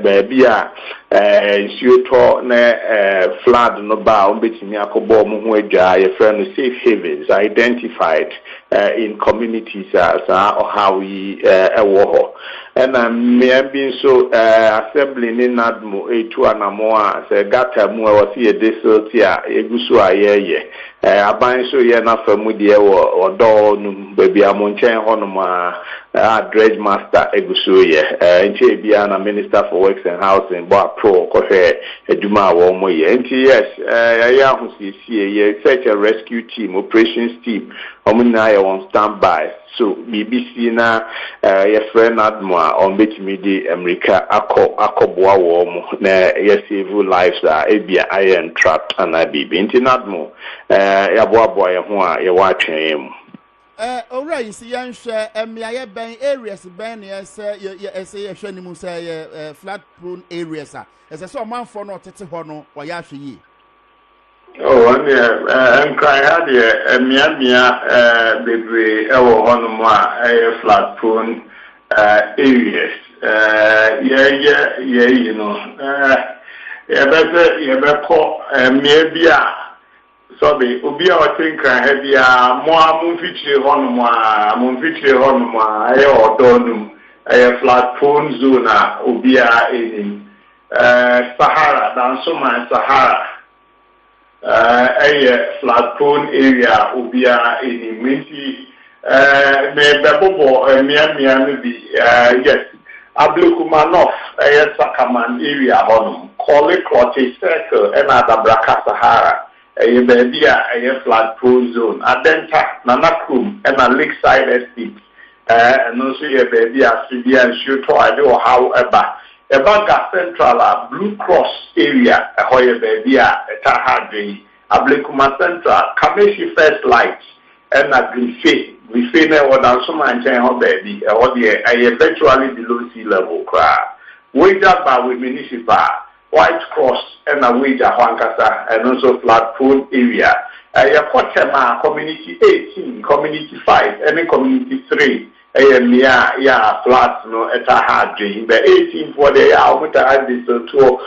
baby, suito ne flood no bow, betting Yakobom, who a friend safe havens identified in communities as or how we war. And me have been so assembling in Nadmo, a 2 and more, say gata mu was here this egusu ayeye aban so ye na famu de odo num baby amonchen honoma dredge master egusu ye nti bia na minister for works and housing bo pro ko hwe aduma wo mo ye nti yes ya hu ye search and rescue team operations team omuna ye on standby so BBC na your friend Admoa on betimi di America akoboa wo mo na ye save lives ebia iron trapped and bibi nti Admo ya boa ye ho a ye wa twen mu alright see yan hwe emiaye ben areas ben yes ye hwe ni mu say flood prone areas ese so manfo no tete ho no wo ya hwe yi. Oh, and cry had a baby, flat prone areas. Yeah, you know. Maybe so the Ubia or think I had more moonfitry honoma, or donum, a flat prone zona, Ubia in Sahara, down so my Sahara. A flat prone area ubia in Minty me bebobo miami be yes Ablukumanov a Sakaman area honum call it Clotty Circle and other Braka Sahara a baby a flat prone zone Adenta Nanakum and a lakeside estate and also a baby a Syrian shoot or however Ebanga Central Blue Cross area, a hoya baby, a Tahadri, a Blekuma Central, Kameshi First Light, and a Griffey, or down some and baby, or the eventually below sea level cry. Wager by with municipal, White Cross, and a wager Huankasa, and also flat prone area. A Potema community 18, community 5, and community 3. Yeah, flats no at a hard dream. But 18 for the hour this to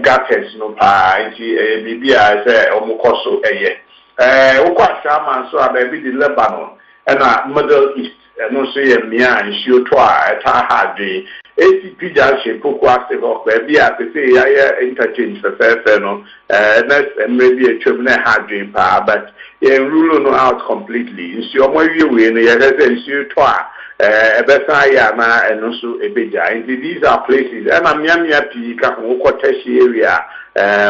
gutters no pa, maybe I say Omokoso a year. Shaman so I baby the Lebanon and Middle East, and also a Mia and Shutwa at a hard dream. ACP Junction, Pokwase of baby, I say, I interchange for Feno, and maybe a terminal hard dream pa, but. Rule no out completely. It's your way in the twa, a better and also a beja. These are places, and I'm Yamia Pika, Mokoteshi area,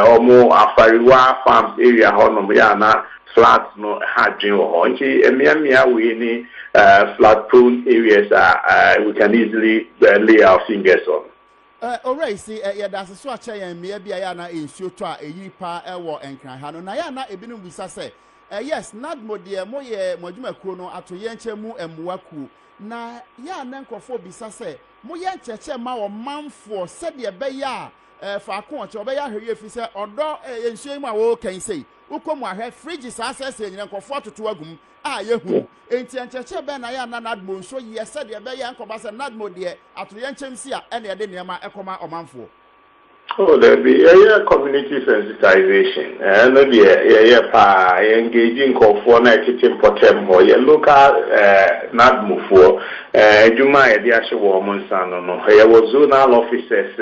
or more Afariwa Farms area, Honomiana, flats no hard dream or Honchi, and Miamia we flat prone areas we can easily lay our fingers on. Alright, see, yeah, that's a swatch, and maybe I am in Shutwa, a yipa, a war and cry. Hanona, a binum with say. Yes, not more dear, more Mojuma Kuno, Atoyenche mu and Muaku. Na ya nankofo bisa say, Moya Cheche ma or man for said the beya, Fakon, Chobeya, here if you say, or do and shame I can say, Ukoma have fridges access and Yankofo to Agum. Yehu, and Cheche Ben Ayana Nadmo, so ye said the beya Kobas and Nadmo dear, Atoyenche Sia, and the Adenema Ekoma or Manfo. Oh, there be a community sensitization, and engaging for kitchen for them or your local NADMO for Juma, the actual woman son. There was zonal officers,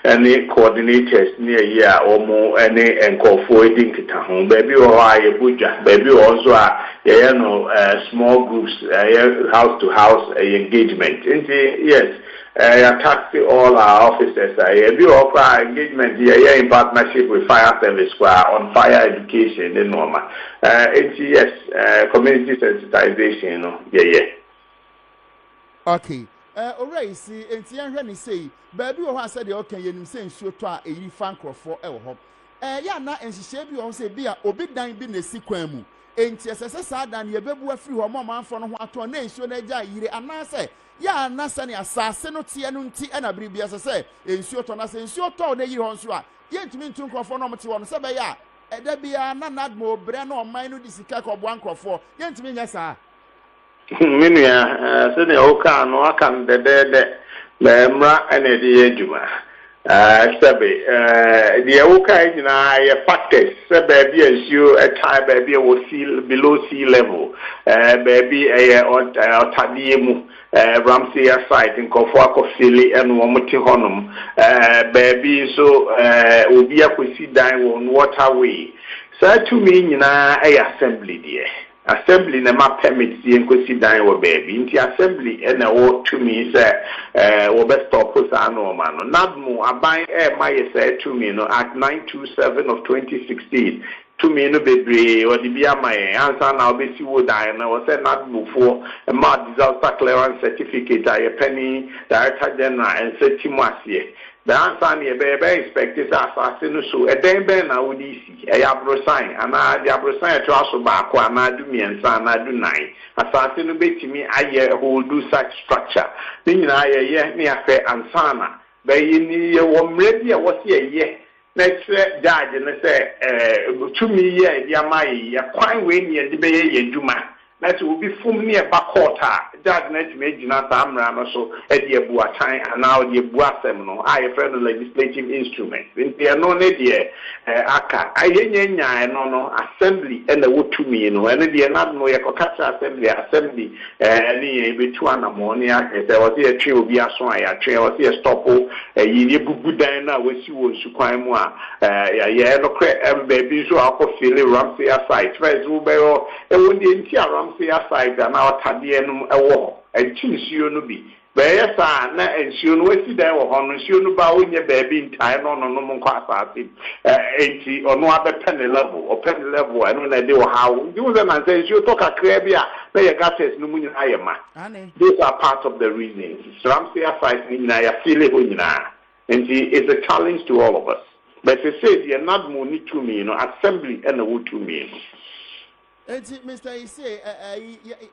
any coordinators near here or more, any and call for a home, baby or I, Buja, baby also, small groups, house to house engagement. Yes. Taxi all our officers. We offer engagement here in partnership with Fire Service on fire education in normal. Yes, community sensitization. Yeah. Okay. Alright, see, and Tian say, baby, who has said the okay, you say, sure to a fan for El Hop. Yeah, not and she said you also be a obedient business sequemu. enti esese saa dan ye bebu afiri ho mo manfo no ho ato na ensuo na agya yire anase ya anase ne asase no tie no nti na biribia sese ensuo to na se ensuo to na yire ho nso a ye ntumi ntu nkrofo no mte wono se be ya eda bia na nadmo bre na oman no disika ko bo ankrofo ye ntumi nya saa minua se ne o ka no aka ndedede mra ene de adwuma sebe the okay nyina ye factors sebe bi ensure a time baby wo sea below sea level baby otadie mu Ramsey site nkofo akofili enu omuti honum baby so obi akosi dan won waterway so to me nyina assembly there assembly na ma permit die nkosi dan wo baby nti assembly na wo to me say wo be stop sa no ma no nadmu aban ma ye say to me no at 927 of 2016 to me no bebre or the bia my answer now be si wo dan na wo say nadmu for ma disaster clearance certificate a penny director general and say timase the answer near be expected as no so a den ben na wo di si e ya brosan ana the brosan to aso ba ko ana du miensa na du nine asase no betimi aye hold do such structure ni nyina aye ni afa ansana be ni ye wo mre bia wo se ye na tre judge ne say tumi ye dia mai ya kwan we ni de be ye dwuma na ti obi fum ni e ba court a judge na ti me gina ta amra no so e de ebu atan ana o de ebu asem no I friend legislative instrument nti e no ne de aka aye nya no assembly e na wotumi no ene de na no ye kokata assembly ni e betu anamo ni aka se o de twe obi aso a ya twe o de stop yi bugu dan na wasi wo sukwan mu a ya no kre baby so akofile Ramsey site first wo be o e wo de nti aram say aside na otade no ewo entinsuo no bi be yesa na ensuo no wasi dan wo ho no ensuo no ba onye baabi ntai no nkọ asase enti ono abepene level eno na de wo hawo you say na say ensuo to kakra bi a na ye gases no munyina ayema these are part of the reasons Ramsey aside ni na ya feel ho nyina enti it's a challenge to all of us but they say they are not money to me assembly and wo to me enti Mr. Ise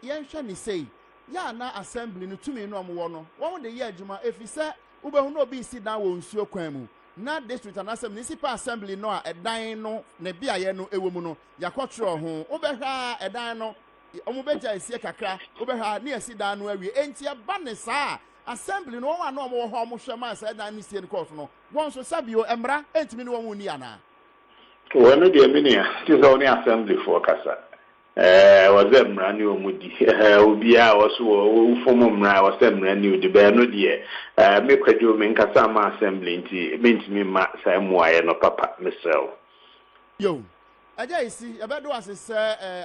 yenhwe ni sei ya na assembly no tumi no omwo no won de ye adwuma efise ubehu no obi si dan wo nsuo kwan mu na district and municipal assembly no a edan no na bia ye no ewo mu no yakotro ho ubehwa edan no omo beja esie kakra ubehwa na esi dan no awie enti eba ne saa assembly no won na omo ho omo hwema sa edan ni sie court no won so sabio emra entimi no won ni ana wonu de minia ti zo ni assembly for kasa was emra ni omudi obia was wo fomo mra was emra ni odi be no de me kwadwo me nkasa ma assembly nti mentimi ma sa muaye no papa mesel yo aja isi ebedo asese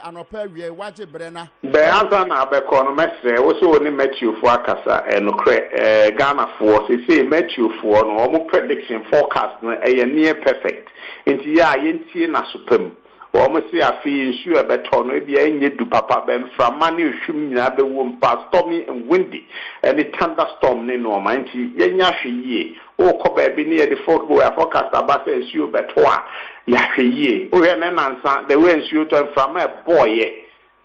anopa wie waje brena be asa na abeko no mesre wo so ni Matthew fo akasa no kre Ghana fo say Matthew fo no omo prediction forecast no near perfect nti ya yentie na sopam Omo si afi nsu ebeto no bia enye du papa ben frama ne hwum nyina be wo mpa stormy and windy and the thunderstorm ne no ma nti yenya hweye o ko ba bi ne ye the forecast about nsu ebeto a ya hweye o ye na nansa the way nsu to frama boy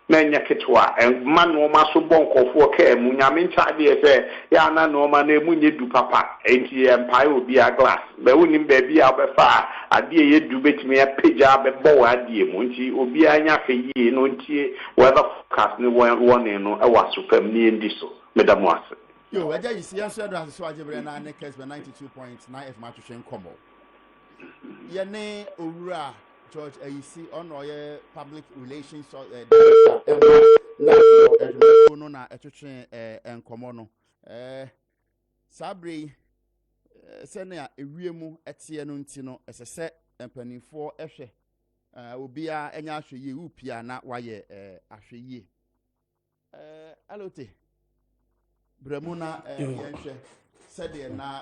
na nya ketwa man no ma so bonkofo ka mu nyame ncha de se ya na no ma na emu nye du papa enti empire obi a glass be wonim ba bi a be fa ade ye du betimi ya peja be bo ade mu nti obi anya feye no nti weather forecast ni one no e wa supam ni ndi so medamo ase yo aja yisi ya so do so ajebre na ne Kessben 92.9 FM atwehwe nkomo ye ne owura George Ayisi ono ye public relations no na etwetwe enkomo no sabre se na ewiemu etie no nti no esese empanifo ehwe obia enya ahweye upia na waye ahweye alote bremuna yenhwe se de na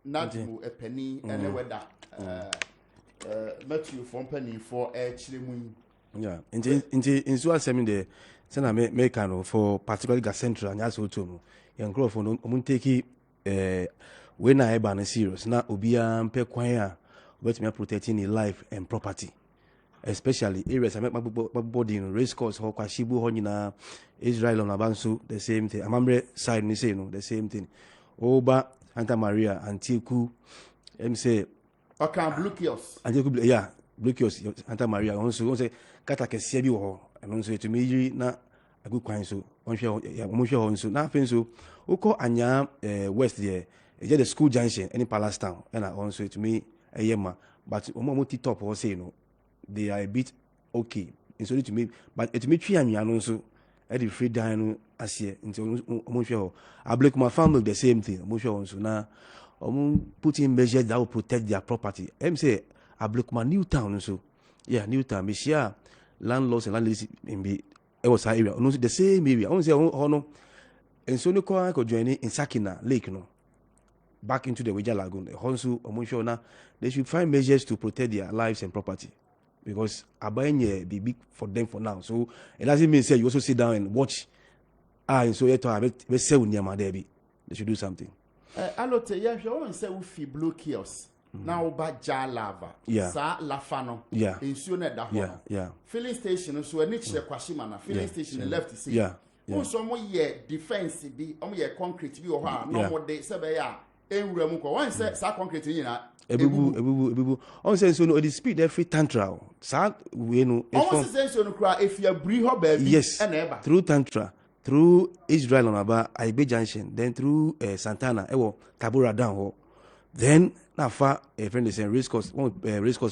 nadmu epani ene weda Matthew from penny for chilemu yeah in so assembly there say na make no for particularly gas central nya so to no yan crop for no take we na eba na serious na obia mpe kwan a obetimi protecting his life and property especially areas I met my body in race course ho kwashibu ho nyina Israel on Abansu the same thing amamre side ni say no the same thing Oba Santa Maria Antiku say okay blue kiosk Antiku yeah blue kiosk Santa Maria also say kata kese bi ho and also to me yiri na agu kwan so on hwe on so na fen so uko anya west there the school junction any palace town and also to me ayema but omo top or say no they are a bit okay and so to me but it me twi anwa no so e the free dan no asie nti omo hwe ho ablik my family the same thing omo hwe on so na omo put in measures that will protect their property say ablik my new town so yeah new town me share landlords and landladies in be it was high area no the same area omo say no and so no ko join in Sakina Lake no back into the Weja Lagoon. Also, they should find measures to protect their lives and property because Abayanye be big for them for now. So it doesn't mean say you also sit down and watch. And so they should do something. Alote, yeah, if you want to say we blue kiosk. Now ba lava. Yeah. Sa lafano. Yeah. Insured that one. Yeah. Filling station so any kwashima na filling station left to see. Yeah. So mo ye defense bi, ye concrete bi o ha, no more de sebe ya. Enwura mu ko wan say sa concrete nyina ebubu on say so no the speed every tantra sa we no on say so no kra if you bri ho ba bi yes eba through tantra through Israel on aba Aibe junction then through Santana ewo Tabora down ho then na fa a friend is race course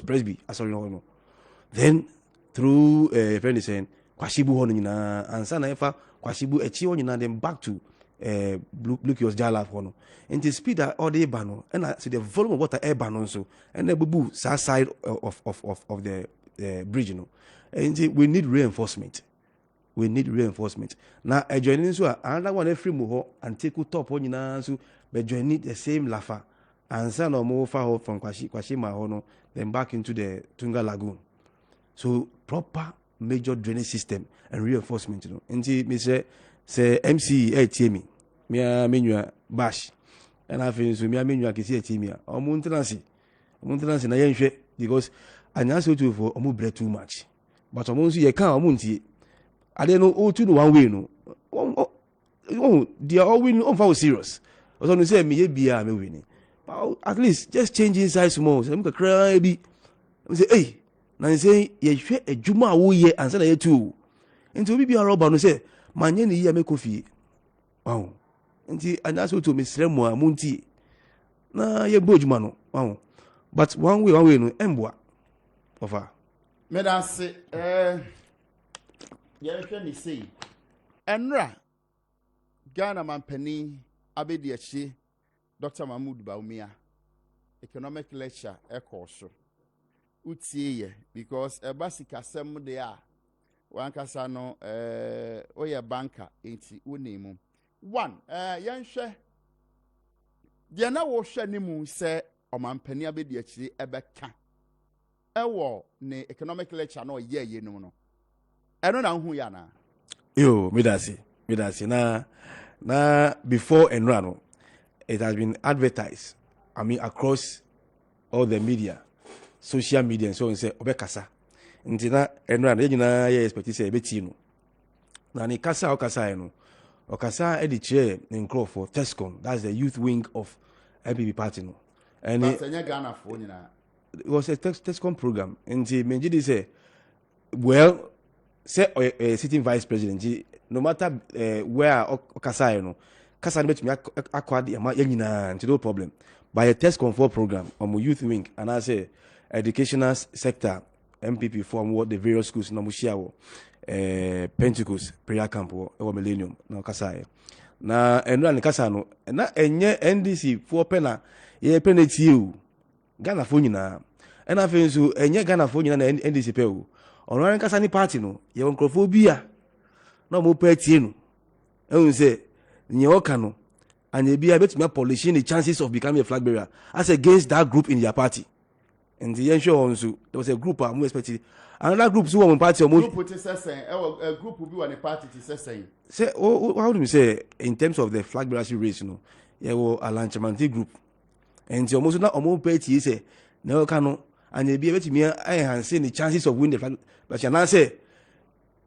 Presby sorry no then through friend is Kwashibu ho nyina ansa na efa Kwashibu echi ho nyina then back to blue kiosk jala for no and the speed that all the bano and I see the volume of water air ban so and the bubu side of the bridge, you know, and we need reinforcement. Now joining so another one every moho and take top on you so but join the same lafa and send or more far from Kwashima Hono then back into the Tunga Lagoon. So proper major drainage system and reinforcement, you know. And me say MC TME me menua bash and I feel so me menua kesi TME o maintenance na yenhwe because anya so to for omo bre too much but omo so ye kan omo ntie ade no o tu no one way no they are all win on for serious so no say me ye bia me win but at least just change inside small so me kakra bi say hey na say ye hwe adwuma wo ye ansa na ye tu nti obi bia roba no say manye ni ya mekofi wow nti anaso to mesremu a munti na ye bojuma no wow but one way no embwa ofa me dan se ye hwe ni sei enra Ghana mampani abedi achi Dr. Mahmoud Baumia economic lecture ekoso utie ye because basika sem de a wankasa no oye banker enti wonimu one yanhwe de na wo hwe ni mu se omampani abedi akiri ebeka ewo ne economic lecture no ye no no eno na hu ya na yo midasi na before enrano it has been advertised across all the media social media and so on say obekasa nti na enra na nyina ye expect say ebeti no na ni kasa okasa no okasa edi che nkrofo Tescom, that's the youth wing of MPP party no and it Ghana for nyina it was a Tescom program nti menjidi say well say sitting vice president no matter where okasa no kasa no betumi akwade ya nyina nti no problem by a Tescom for program on youth wing and I say educational sector MPP form what the various schools na mushia wo Pentecost prayer camp wo Millennium na kasa na enra ne kasa no na enye NDC for pena ye penalty o Ghana fo nyina na afen so enye Ghana fo nyina na NDC pe o onwa ne kasa ni party no ye nkrofo bia na mo pa tie no ehun se nye oka no anya bia betumi polishing the chances of becoming a flag bearer as against that group in their party. And the ensure also there was a group I'm expecting another group so one party group to say a group will be on a party to say how do we say in terms of the flag bearership race you know yeah well a Lanchamanti group and almost not almost party say no cano and you be able to me and see the chances of winning the flag. But you now say,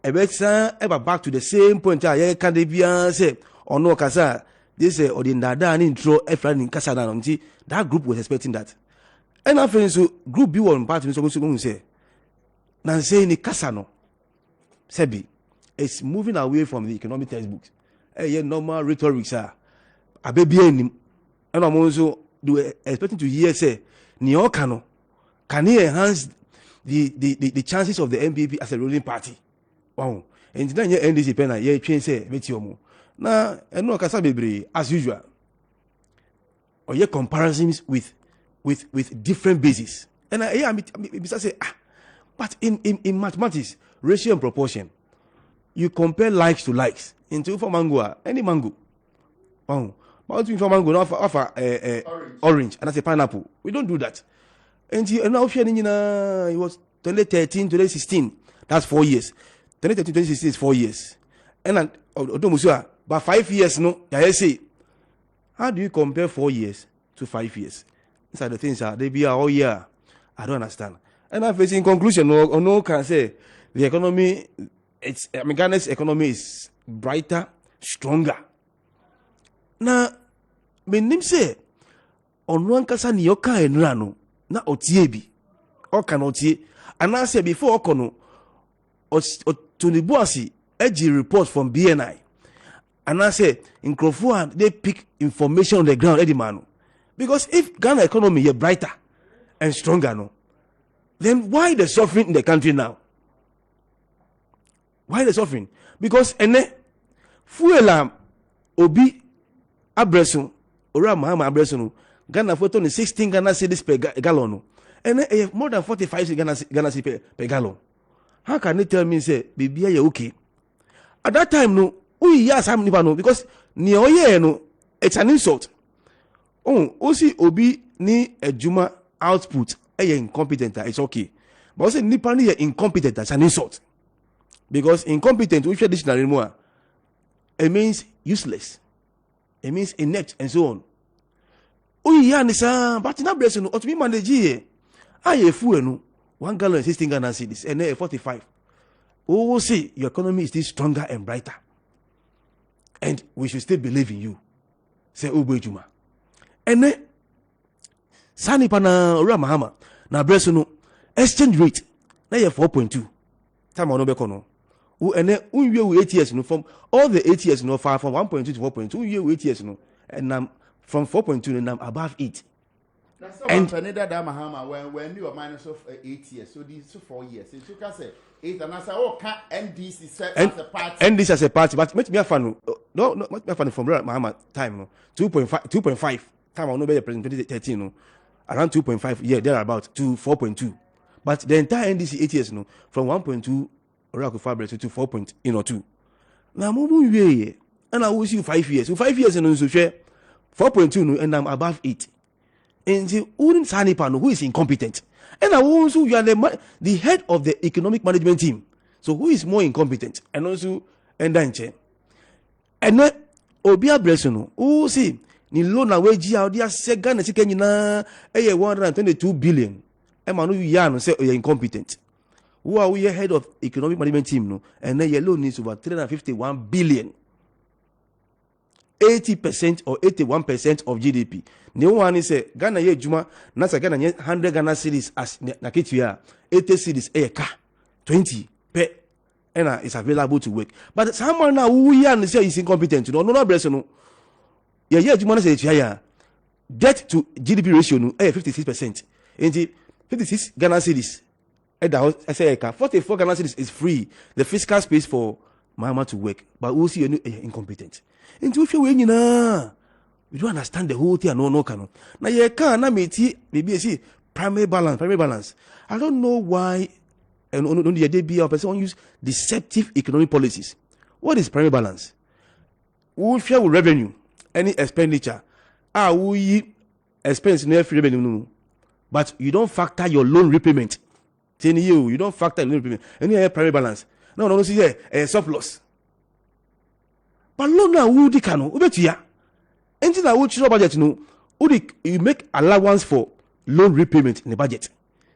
ever back to the same point. I can't be say or no kasa. This or the Nada and intro in Casada. That group was expecting that. And I feel so group B one part of the say. Now say ni Casano. Sebi. It's moving away from the economic textbooks. Normal rhetoric, sir. A baby and I'm also expecting to hear say Niokano can he enhance the chances of the MPP as a ruling party. Wow. And then you NDC pen ye change say metiomo. Now and no kasa bebre as usual. Or ye comparisons with different bases. And I say but in mathematics, ratio and proportion, you compare likes to likes. Into for mango, any mango. Oh, but for mango, not offer orange, and that's a pineapple. We don't do that. And now it was 2013, 2016. That's 4 years. 2013, 2016 is 4 years. And but 5 years, no. I say, how do you compare 4 years to 5 years? These are the things they be all year. I don't understand. And I'm facing conclusion. No can say the economy. Ghana's economy is brighter, stronger. Now, menim say on one kasa ni yoka enrano na otie bi. Oka no otie. And I say before okono to the bossy edgy report from BNI. And I say in Crawford they pick information on the ground Eddie Manu. Because if Ghana economy is brighter and stronger no, then why the suffering in the country now? Why the suffering? Because fuela obi abresun ora mahama abresun Ghana photo ni 16 Ghana cedis per gallon and more than 45 Ghana cedis per gallon. How can they tell me say baby are okay? At that time no we yes am nipa no because ni oye no it's an insult. Oh see obi ni ejuma output incompetent it's okay. But also nipa ni incompetent that's an insult. Because incompetent, we share dictionary more. It means useless. It means inept and so on. Oh yeah, nisa, but na breast no. Oto mi manage here. Aye fuel no. 1 gallon 16 Ghana cedis and then 45. Oh, say your economy is still stronger and brighter, and we should still believe in you. Say Ubejuma. And then Sani pana ora mahama na breast no exchange rate na 4.2. Time on no. And then we 8 years no from all the 8 years no far from 1.2 to 4.2 we 8 years no and from 4.2 and I'm above 8. And that Mahama when you are minus of 8 years, so these 4 years. So you can say 8 and I say oh can NDC as a party. NDC as a party, but make me a fan no make me a fan from Mahama time no 2.5 time I know be president 2013 no around 2.5 yeah there about to 4.2. But the entire NDC 8 years no from 1.2 Oracle Fabric to 4.2. Now move way and I will see 5 years. So 5 years and so share 4.2 no and I'm above 8. And the Urin Sanipano who is incompetent. And I also you are the head of the economic management team. So who is more incompetent? And also Endanche. And then Obia Bresono who see ni loan away out there second and second na 122 billion. Emmanuel Yan say you're incompetent. Who are we head of economic management team no? And then your loan is over 351 billion. 80% or 81% of GDP. New one is a Ghana ye Juma, Nasa Ghana 100 Ghana cities as Nakitia, 80 cities car 20 per and is available to work. But someone now who yan say is incompetent, no bless no. Yeah, Juma say debt to GDP ratio no 56%. And 56 Ghana cities. I say 44 Ghana cities is free. The fiscal space for Mama to work, but we'll see you incompetent. And if you we don't understand the whole thing. No canon. Now you can't maybe see primary balance. I don't know why and on the DB person use deceptive economic policies. What is primary balance? We share with revenue, any expenditure. We expense no free revenue no. But you don't factor your loan repayment. You don't factor loan repayment. Any primary balance. No, see a surplus. But loan now who can ubetia. Anything that would show budget no, you make allowance for loan repayment in the budget.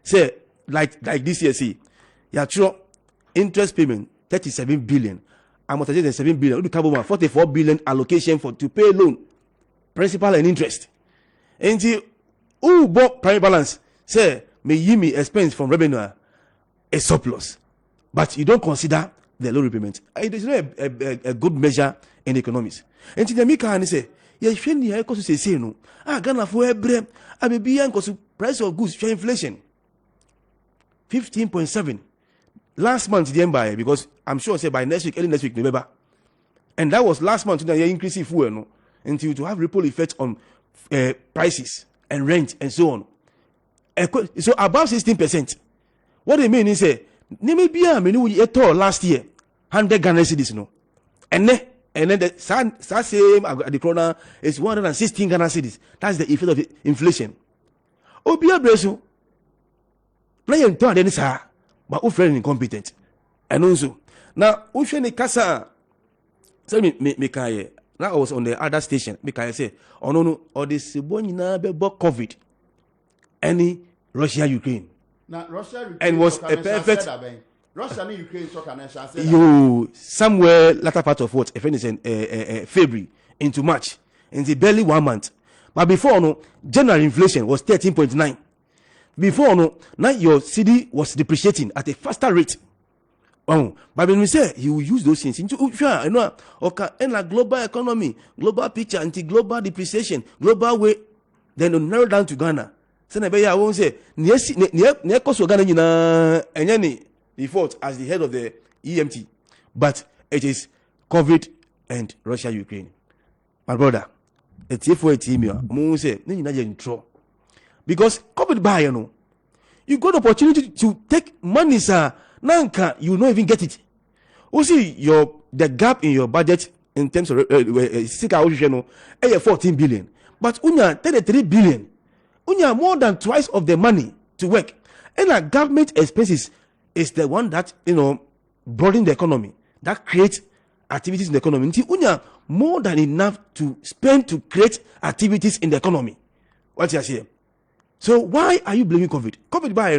say like this year see ya true interest payment 37 billion, amortization 7 billion, we cover 44 billion allocation to pay loan, principal and interest. And who bought prime balance say me expense from revenue a surplus, but you don't consider the loan repayment. It is not a good measure in economics. And the me can say you should ni because say no Ghana for ebre abebi because price of goods share inflation 15.7 last month the buy because I'm sure say by early next week November, and that was last month that you increase fuel no until to have ripple effect on prices and rent and so on. So above 16%. What they mean is say maybe we last year 100 Ghana cedis no, and then the same at the corner is 116 Ghana cedis. That's the effect of inflation. Obia breso na yen to adeni sa but who friend incompetent and also now who friend kasa say me kai now I was on the other station me kai say no or this nyina be COVID any Russia Ukraine now Russia and was a perfect Russia and Ukraine so can say you somewhere latter part of what if anything February into March in the barely 1 month, but before no general inflation was 13.9. Before no, now your city was depreciating at a faster rate. But when we say you use those things into okay, in a global economy, global picture, anti-global depreciation, global way, then narrow down to Ghana. So I won't say near cost of Ghana any default as the head of the EMT, but it is COVID and Russia Ukraine. My brother, it's for a team here. Say in trouble. Because COVID buy, you got opportunity to take money, sir. Nanka, you don't even get it. You see the gap in your budget in terms of 14 billion, but unya 33 billion. Unya more than twice of the money to work. And a government expenses is the one that broaden the economy, that creates activities in the economy. Unya more than enough to spend to create activities in the economy. What you say? So why are you blaming COVID? COVID by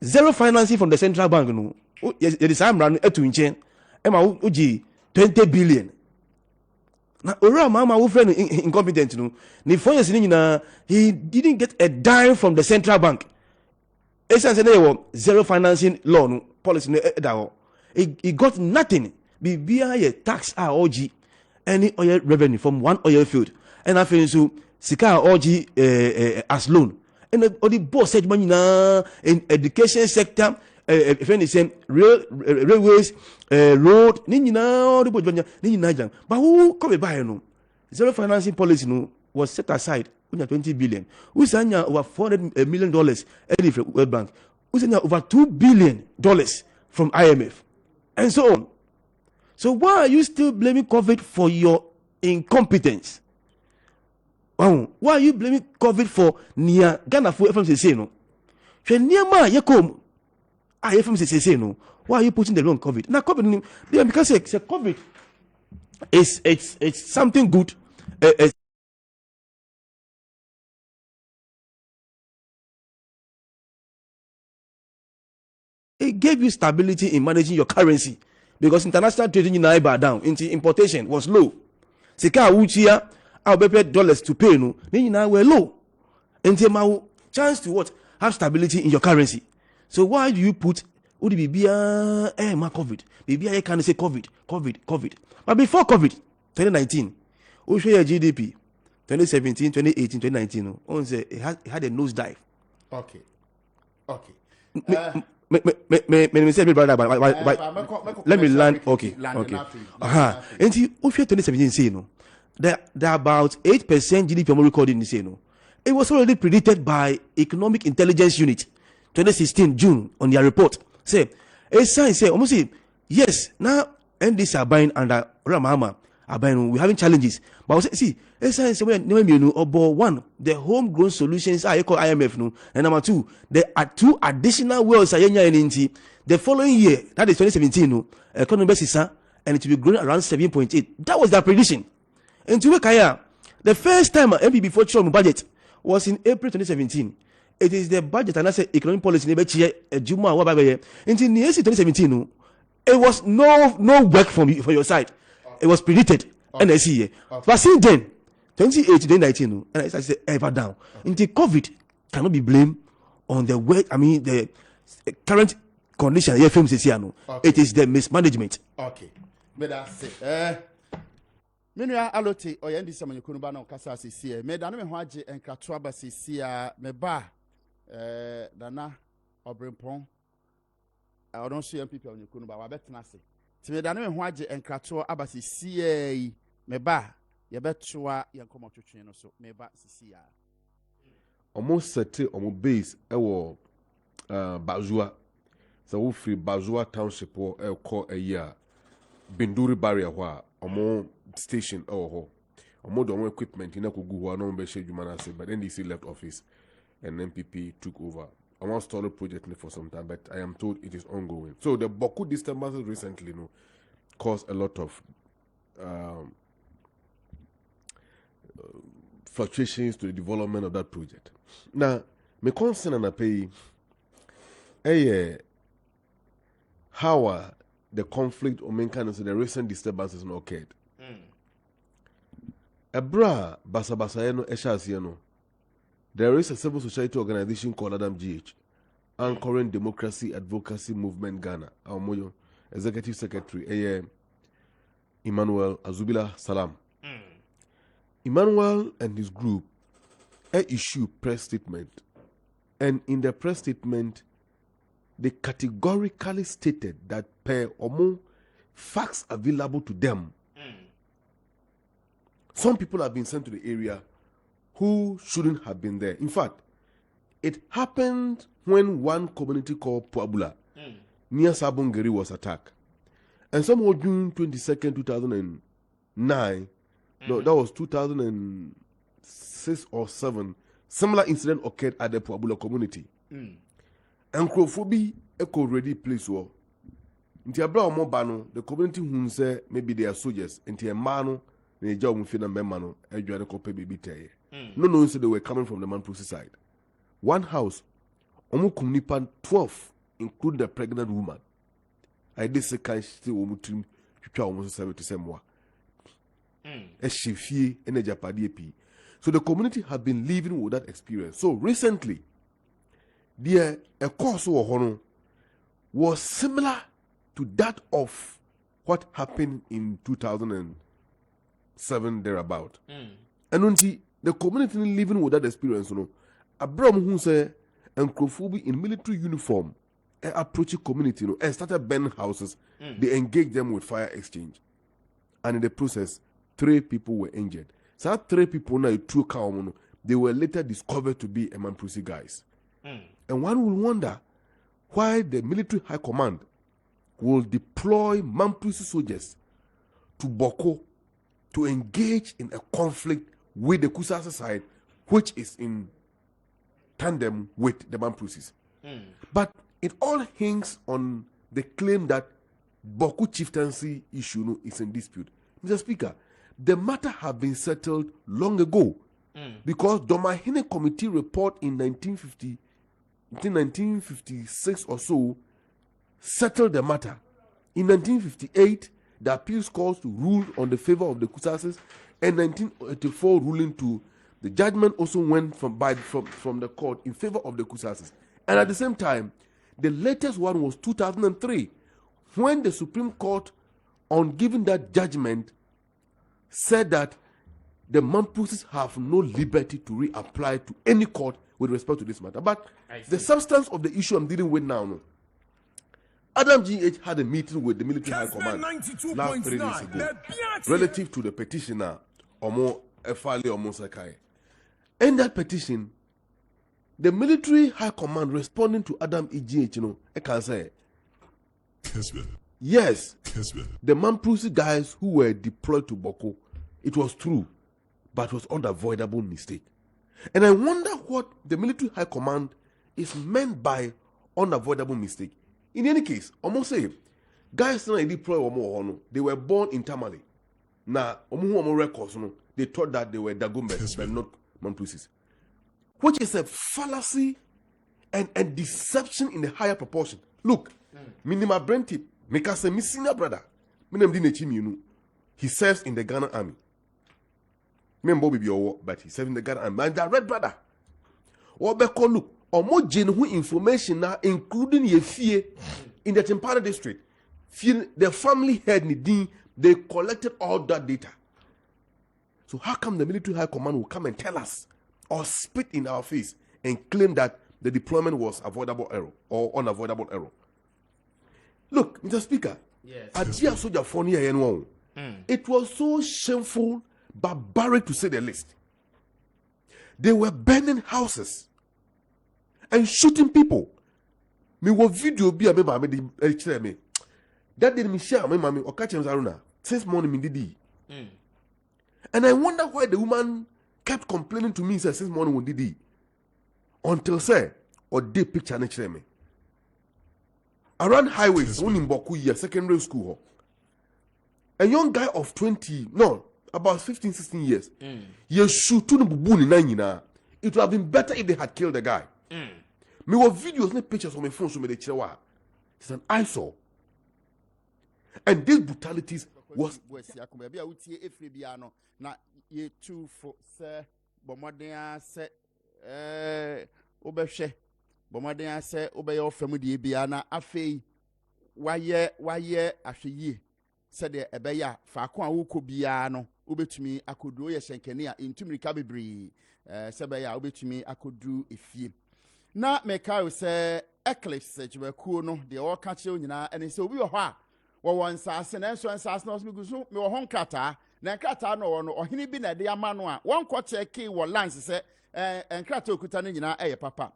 zero financing from the central bank Yes, I'm running to in Emma uji 20 billion. Now ora mama who friend incompetent Ni 4 years he didn't get a dime from the central bank. Essentially zero financing loan policy he got nothing. Be tax OG any oil revenue from one oil field. And I feel so sika OG as loan. And the boss said money in education sector, if anything, railways, road, but who come by zero financing policy was set aside 20 billion. We send over $400 million from World Bank. We send over $2 billion from IMF, and so on. So why are you still blaming COVID for your incompetence? Why are you blaming COVID for near Ghana for FMCC no? Near ma yekom FMCC no. Why are you putting the wrong COVID? Now COVID because COVID is it's something good. It gave you stability in managing your currency because international trading in Naiba down into importation was low. Sika wuchia our dollars to pay no now we're low and my chance to what have stability in your currency. So why do you put COVID? Maybe I can say COVID. But before COVID 2019 we show your GDP 2017 2018 2019 on say it had a nose dive. Okay. Me say brother but let me land. Okay. And see if 2017 say no there are about 8% GDP recording this year. It was already predicted by Economic Intelligence Unit 2016 June on their report. Say a sign say almost say yes now NDC are buying under Ramama are buying we're having challenges. But see a sign say one the homegrown solutions are called IMF no, and number 2 there are 2 additional wells the following year, that is 2017 economy and it will be growing around 7.8. That was their prediction. And to work the first time MP before Trump budget was in April 2017. it is the budget and I say economic policy never cheer a Juma or whatever. Until 2017, it was no work for your side. It was predicted. And I see but since then, 2018, 2019, and I say ever down. Until COVID cannot be blamed on the way. I mean the current condition. It is the mismanagement. Okay, but that's it. Menua alote oyendi samanyo kunuba na kasa sisi me dana me ho age enkrato aba sisi a me ba dana obrempon odon so MPP onyo kunuba wa betena se ti me dana me ho age enkrato aba sisi yi me ba ye betoa ye nkomo twetwe no so me ba sisi a almost set omo base ewo Bazua so wo free Bazua township wo e call a year Binduri barrier wa omo station omo do equipment in akugu ho no be sheduma na say but NDC left office and MPP took over. Almost started project for some time, but I am told it is ongoing. So the Boku disturbances recently caused a lot of fluctuations to the development of that project. Now, my concern and I pay how the conflict or main kind of the recent disturbances occurred. Ebra basabasayeno eshasieno. There is a civil society organization called Adam GH, Anchoring Democracy Advocacy Movement Ghana. Our Moyo Executive Secretary Emmanuel Azubila Salam. Emmanuel and his group issue press statement, and in the press statement, they categorically stated that per omo facts available to them, some people have been sent to the area who shouldn't have been there. In fact, it happened when one community called Puabula near Sabongeri was attacked. And somehow June 22nd, 2009, no, that was 2006 or 7, similar incident occurred at the Puabula community. And Crophobia echo ready place war. Nti abra omo bano, the community who say maybe they are soldiers, nti mano ne jaw mu fina memano edwane ko pe bibi teye. No, so they were coming from the Manpusi side. One house, omu kum nipa 12, including the pregnant woman. I did say kind still omu trim twitwa omu so 77 Eshifie ene japadi epi. So the community have been living with that experience. So recently, a course was similar to that of what happened in 2007 thereabout. And until the community living with that experience, Abraham who say and Krofobi in military uniform approach community, and started burning houses. They engaged them with fire exchange, and in the process, 3 people were injured. So that 3 people now two cow, they were later discovered to be Manpusi guys. And one will wonder why the military high command will deploy Manpusi soldiers to Boko to engage in a conflict with the Kusasa side, which is in tandem with the Manpusis. But it all hangs on the claim that Boku chieftaincy issue is in dispute. Mr. Speaker, the matter have been settled long ago because Domahine Committee report in 1956 or so settled the matter. In 1958, the appeals court ruled on the favor of the Kusasis, and 1984 ruling to the judgment also went from the court in favor of the Kusasis. And at the same time, the latest one was 2003, when the Supreme Court, on giving that judgment, said that the Manpusis have no liberty to reapply to any court with respect to this matter. But the substance of the issue I'm dealing with now, Adam GH had a meeting with the military high command last 3 days ago relative to the petitioner Omo Efale Omo Sakai. In that petition, the military high command responding to Adam EGH, I can say, yes, the Manpusi guys who were deployed to Boko, it was true, but it was unavoidable mistake. And I wonder what the military high command is meant by unavoidable mistake. In any case, almost say, guys now deploy Omo, they were born in Tamale. Now, Omo records, they thought that they were Dagombes, but not Manpusis. Which is a fallacy and deception in a higher proportion. Look, minima brenti, make us a senior brother. He serves in the Ghana army. Member be your but he serves in the Ghana army. And that red brother. Or look, or more genuine information now, including your fear in the Tempara district. The family head Nidin, they collected all that data. So how come the military high command will come and tell us or spit in our face and claim that the deployment was avoidable error or unavoidable error? Look, Mr. Speaker, it was so shameful, barbaric to say the least. They were burning houses and shooting people. Me wo video bi a me ba me di kire me. That did me share me mama o ka chem zaruna. Since morning me did. And I wonder why the woman kept complaining to me since morning we did. Until say or day picture na kire me. Around highways, one in Boku year, secondary school. A young guy of 20, no, about 15, 16 years. He shoot no bubu ni na. It would have been better if they had killed the guy. Me were videos, no pictures on my phone, so me the chilewa. It's an eyesore. And these brutalities was. Na ye two for sir, Bomadia said, Obeshe, Bomadia said, Obey your family, Biana, Afe, why, after ye, said the Ebeya, Fakwa, Uko Biano, Ube to me, I could do a shankania into me cabibri, Sebeya, Ube to me, I could do if ye. Na make I say, Eclipse, said you were cool, no, the all catch you, and so we were ha. Well, one sass and answer and sass knows me go home kata. Na krata no ohini bi na de amano a won ko cheki wo lines se krata okuta no nyina papa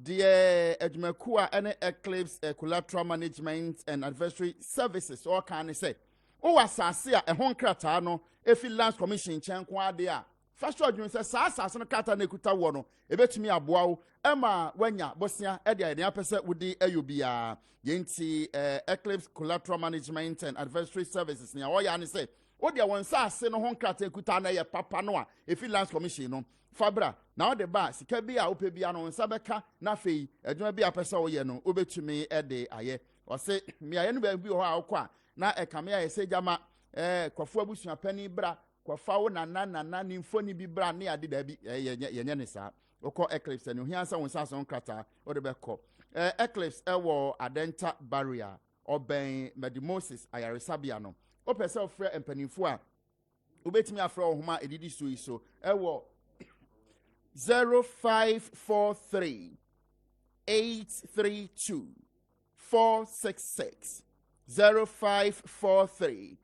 de adwumaku a ene Eclipse collateral management and advisory services all kan say o wasase a ehon krata no efi lands commission chenko ade a first adwun se saasase no krata na ekuta wo no ebetumi aboa wo ema wanya bosia e de apese wudi ayobia yenti Eclipse collateral management and advisory services ni o ya ne say o de won sa ase no honkrata ekuta na ye papa no a efi lands commission no fabra na o de ba sika bi a ope bia no nsa beka na fei adwuma bi apesa wo ye no obetumi e de aye o se mi aye no ba bi ho a okwa na ekame aye se jama kwafo abusua pani bra kwafa wo nana ni mfoni bi bra na ade da bi ye ne sa okọ Eclipse no hiansa won sa so honkrata o de beko Eclipse wo adenta barrier oben medimosis ayaresabia no o pese ofre empanifo a obetimi afre ohoma edidi so ewo 0543 832 466 0543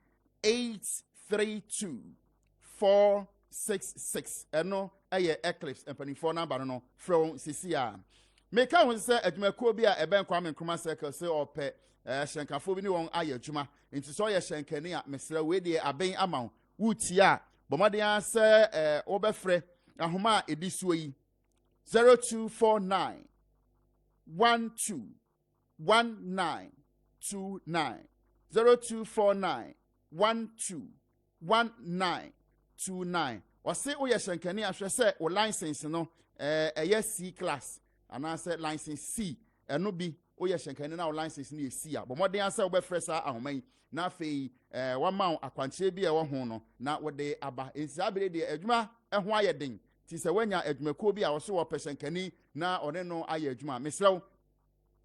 832 466 eno eye Eclipse empanifo number no from CCA make I say adwumako bi a eben kwa menkroma circle say ope shenkafo bi ni won aye adwuma nti so ye shenkani a mesra we de aben ama wutia bomaden say obefre ahoma edisuo yi 0249 12 1929 0249 12 1929 wase o ye shenkani ahwe say o license no C class and say license C eno bi o ye shenkani na o license ni C a bomoden say obefre sa ahoman na fei wama akwanche bi e wo ho no na wode aba ensiabere de adwuma ho aye den ti se wanya adwumako bi a wo so wo peshenkani na one no aye adwuma mesrew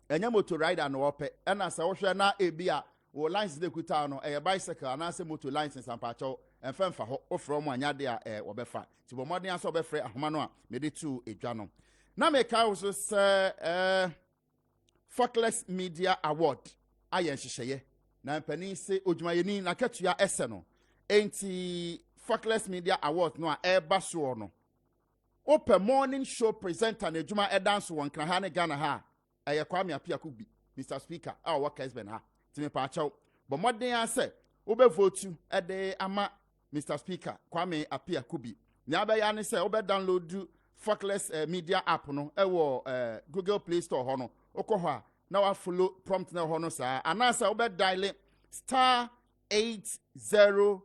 enya motor rider no wope na se wo hwe na ebi a wo license de kuta no bicycle na se motor license ampacho enfemfa ho ofro mu anya de a wo befa ti bomoden aso obefre ahoma no a me de tu edwa no na me ka wo so se Focus Media Award aye nhyehyeye na mpani se odwumayeni na katua ese no enti Focus Media Award no a eba so no open morning show presenter na adwuma edanso won kra ha ne Ghana ha eye Kwame Apia Kubi Mr Speaker wa Kessben ha timi pa achaw bo modern ase obe vote ede ama Mr Speaker Kwame Apia Kubi nya be ya ne se obe download Focus Media app no ewo Google Play Store ho no okoho na wa follow prompt na ho no sa anasa obe dial *800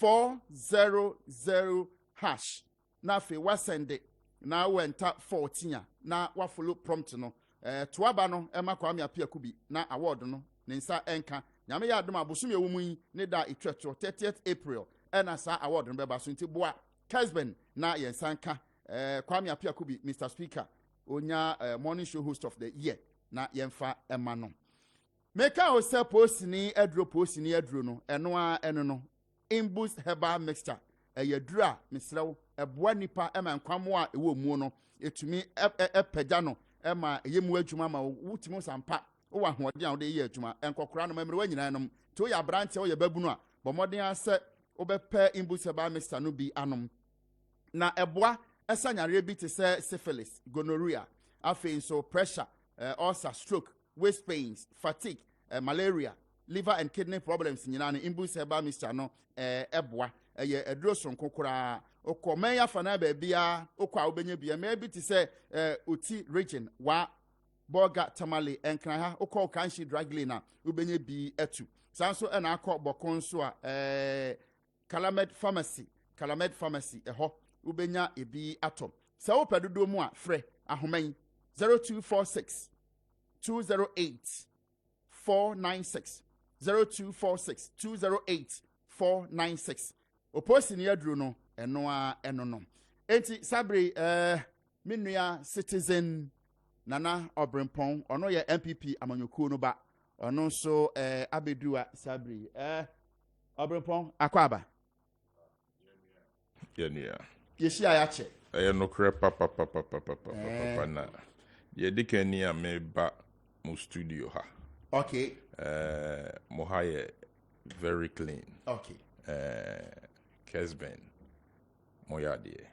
*400# na fe wa send na wenta 14 na wa follow prompt no toaba no ema Kwame Apiaku bi na award no ne nsa enka nyame ya adom abosome ewu mu yi ne da etwetwo 30th April ena sa award no beba so nti boa Kessben na yensanka Kwame Apiaku bi Mr. Speaker onya morning show host of the year na yemfa ema no meka o se post ni edro no eno no imbus herbal mixture yadura misrew eboa nipa ema nkwamo a ewo mu no etumi epagya no ema yemu adwuma ma wutimi sampa wo ahoɔden a wo de yɛ adwuma enkokora no mamre wanyina nom to ya branche wo yɛ babunu a bɔmɔden ase wo bɛpɛ imbus herbal mixture no bi anom na eboa esanyare bi te sɛ syphilis gonorrhea afei so pressure ulcer stroke waist pains fatigue malaria liver and kidney problems nyina no imbus herbal mixture no eboa eye aduro sonko kura okoman ya fana ba bia okwa obenya bia me bi te se oti region wa boga tamale enkran ha okọ kanshi dragley na obenya bi etu sanso na akọ bokon so a Calamed pharmacy eho obenya ebi atom se wo pedodo mu a frɛ ahoman 0246 208 496 0246 208 496 oposi ni aduro no eno no enti sabre minua citizen Nana Obrempong ono ye MPP amanyokuo no ba ono so abedua sabre Obrempong akwaba yenia yeshi ayache no kre papa na ye dikani a me ba mu studio ha okay mo haye very clean okay Kessben moyadie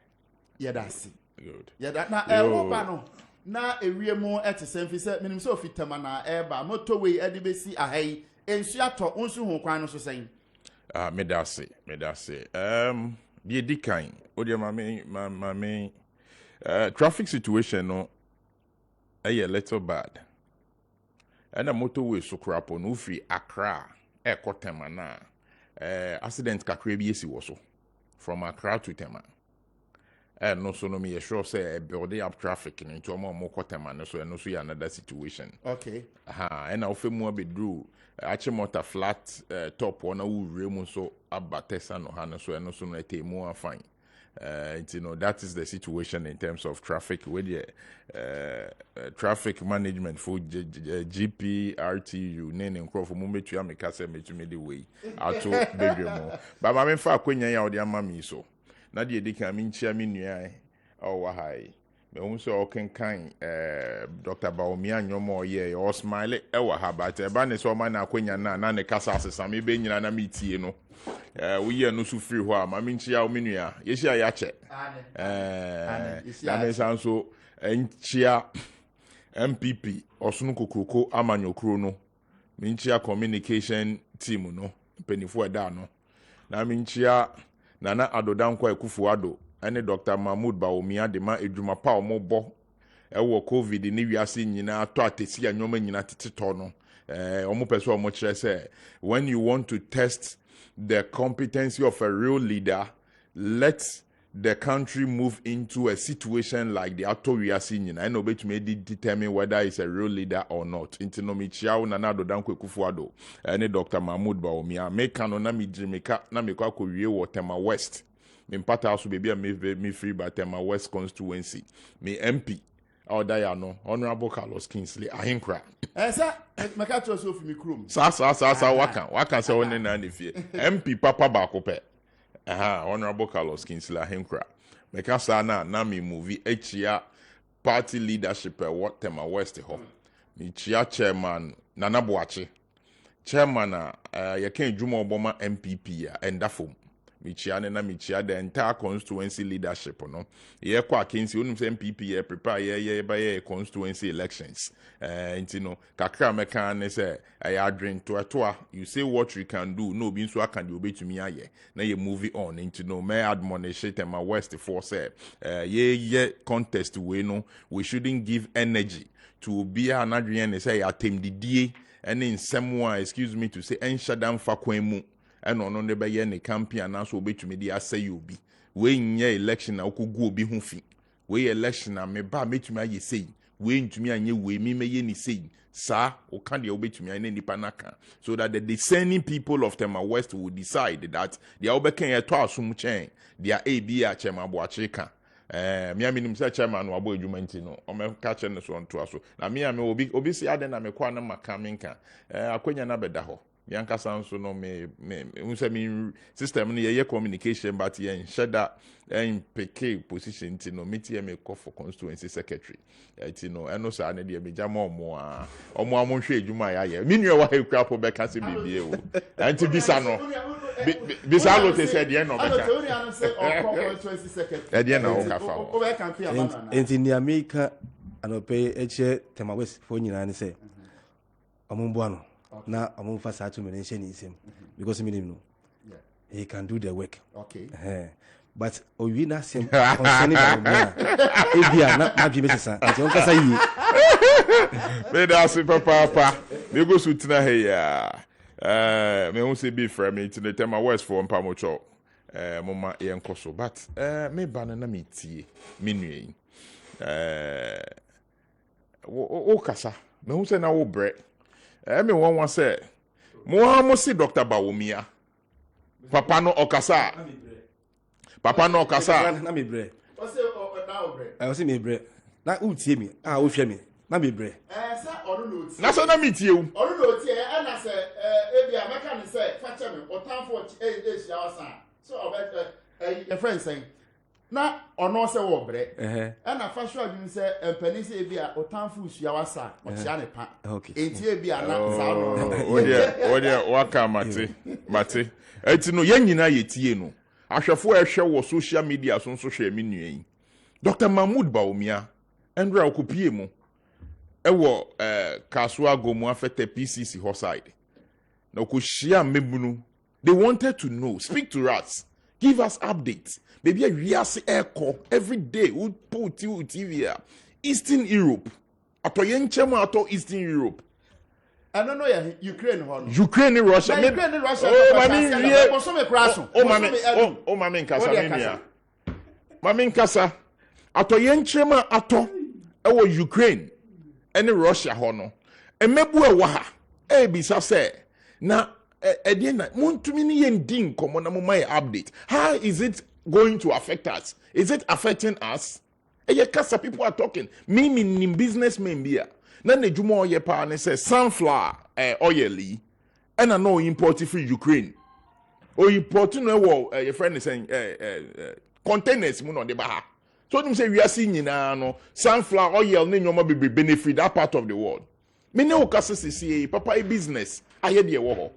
yedasi good yeda na woba no na ewie mu etesem fi se minim se ofitama na eba motorway edibesi ahai ensu ato unsu ho kwan no so sen medase bi dikan odi mame traffic situation no a little bad and a motorway so crap on ufi Accra Tema na accident kakra bi esi wo so from Accra to Tema no so no me sure say building up traffic into more Tema no so another situation okay and now fe mu abedru achimota flat top one wurem so abatesa no ha no so no etemu afine that is the situation in terms of traffic with the traffic management for GP RTU nene nkrofo mu metu ameka se metumi the way ato bedwemo ba ma memfa akwanya ya odi amami so na de edika mi nchia mi nua wa hai me hu so okenkan Dr. Baomi anyomo ye o smile wa ha ba te ba ne so ma na akwanya na ne kasa asesa me be nyina na metie no we ye no so free ho a ma mi nchia o mi nua ye hia ya che na me sanso nchia MPP osunu kokroko amanyokro no mi nchia communication team no penifo da no na mi nchia Nana Adodankwa Ekufuado ene Dr. Mahmoud Baomi adema edwuma pa omobo ewo covid ni wiase nyina ato atesi anyoma nyina titito no omo peso omo kire say when you want to test the competency of a real leader, let the country move into a situation like the ato wiase nyina ene obetumi determine whether it's a real leader or not. Intinomi chiao Nana Adodankwa Ekufuado ene Dr. Mahmoud Baomi ameka no na midrimeka na mekwa akowie wo Tema West Mimpata also baby me free by Tema West constituency. Me MP Odaya no Honorable Carlos Kingsley ahinkra. Sir, maka to so fi mi krom. Sa waka se won na fie. MP papa ba ko pe. Honorable Carlos Kingsley ahinkra. Meka sa na me movie echia party leadership what Tema West ho. Me chia chairman Nana Boache. Chairman ya ken dwuma oboma MPP ya endafom. Michia the entire constituency leadership no ye kwa akensi onum se MPP ye prepare ye constituency elections kakra meka ne se adwen to you say what you can do no bi nso aka de obetumi aye na ye move on may admonish Tema West for say ye contest we no we shouldn't give energy to be anadwen ne say atemdidie ene nsem excuse me to say enshadam fa kwan mu and on the bay any campaign and also obetumi di asay obi we nye election na okugu obi hu fi we election na me ba metumi aye sei we ntumi anye we me meye ni sei sa o kan de obetumi anye nipa naka so that the discerning people of Tema West will decide that they obeken ye to asum chen dia AB a chema boache ka me aminim se chairman no abo adwuma nti no o me ka che ne so onto aso na me obi si ade na me kwa na maka menka akwanya na beda ho Bianca Sanso no me system no ye communication but ye sheda in PK position ti no metie me call for constituency secretary ti no eno sa na de me jama omo hwe adwuma ya ye minua wa he kwa po be ka se bibie o anti bisa no bisa lo te se de no be ka constituency secretary de na o ka fa o be campaign enti ni America anope eche Tema West fo nyina ne se omumbo ano na amumfa sa to mention him because me know he can do the work. Okay. But we na same concerning Ebia na bi mesesa ati on kasa yi me da se papa me go sutina he ya me won se be from me to the Tema West for mpamocho mama ye nkoso but me ba na me tie me nue o kasa me won se na wo bre me won say mo si Dr. Bawumia papa no okasa na me bre o se na o bre o se me bre na utie mi o hwe mi na me bre sa onu no tie na so na me tie o onu no tie na se ebia meka ni se fa che me otanfo sia wasa so your friend saying na ono se wo bre na fa sure adwun se empani se ebia otanfo sia wasa o tia ne pa enti ebia na sa no o dia waka mate enti no ye nyina ye tie no ahwefo ehwe wo social media so hwe mi nua yi Dr. Mahmoud Bawumia Andrew okopie mu ewo Kasua Gomu afete PCC hoside na okohia mebunu they wanted to know speak to us give us updates maybe we are echo every day we put TV Eastern Europe atoyenchemu ato Eastern Europe I don't know Ukraine Ukraine Russia mami nkasa mania mami nkasa atoyenchemu ato ewo Ukraine ene Russia ho no emebu ewo ha ebisa se na ediena muntumi ni yendin komo na mo my update how is it going to affect us is it affecting us kasa people are talking me in businessmen bia na nedwuma oye pa ne say sunflower oil yi and no import from Ukraine o import no wo your friend is saying containers mu no de ba ha so them say we are seeing nyina no sunflower oil ne nyoma be benefit that part of the world me ne o kasa see papa business aye de wo ho.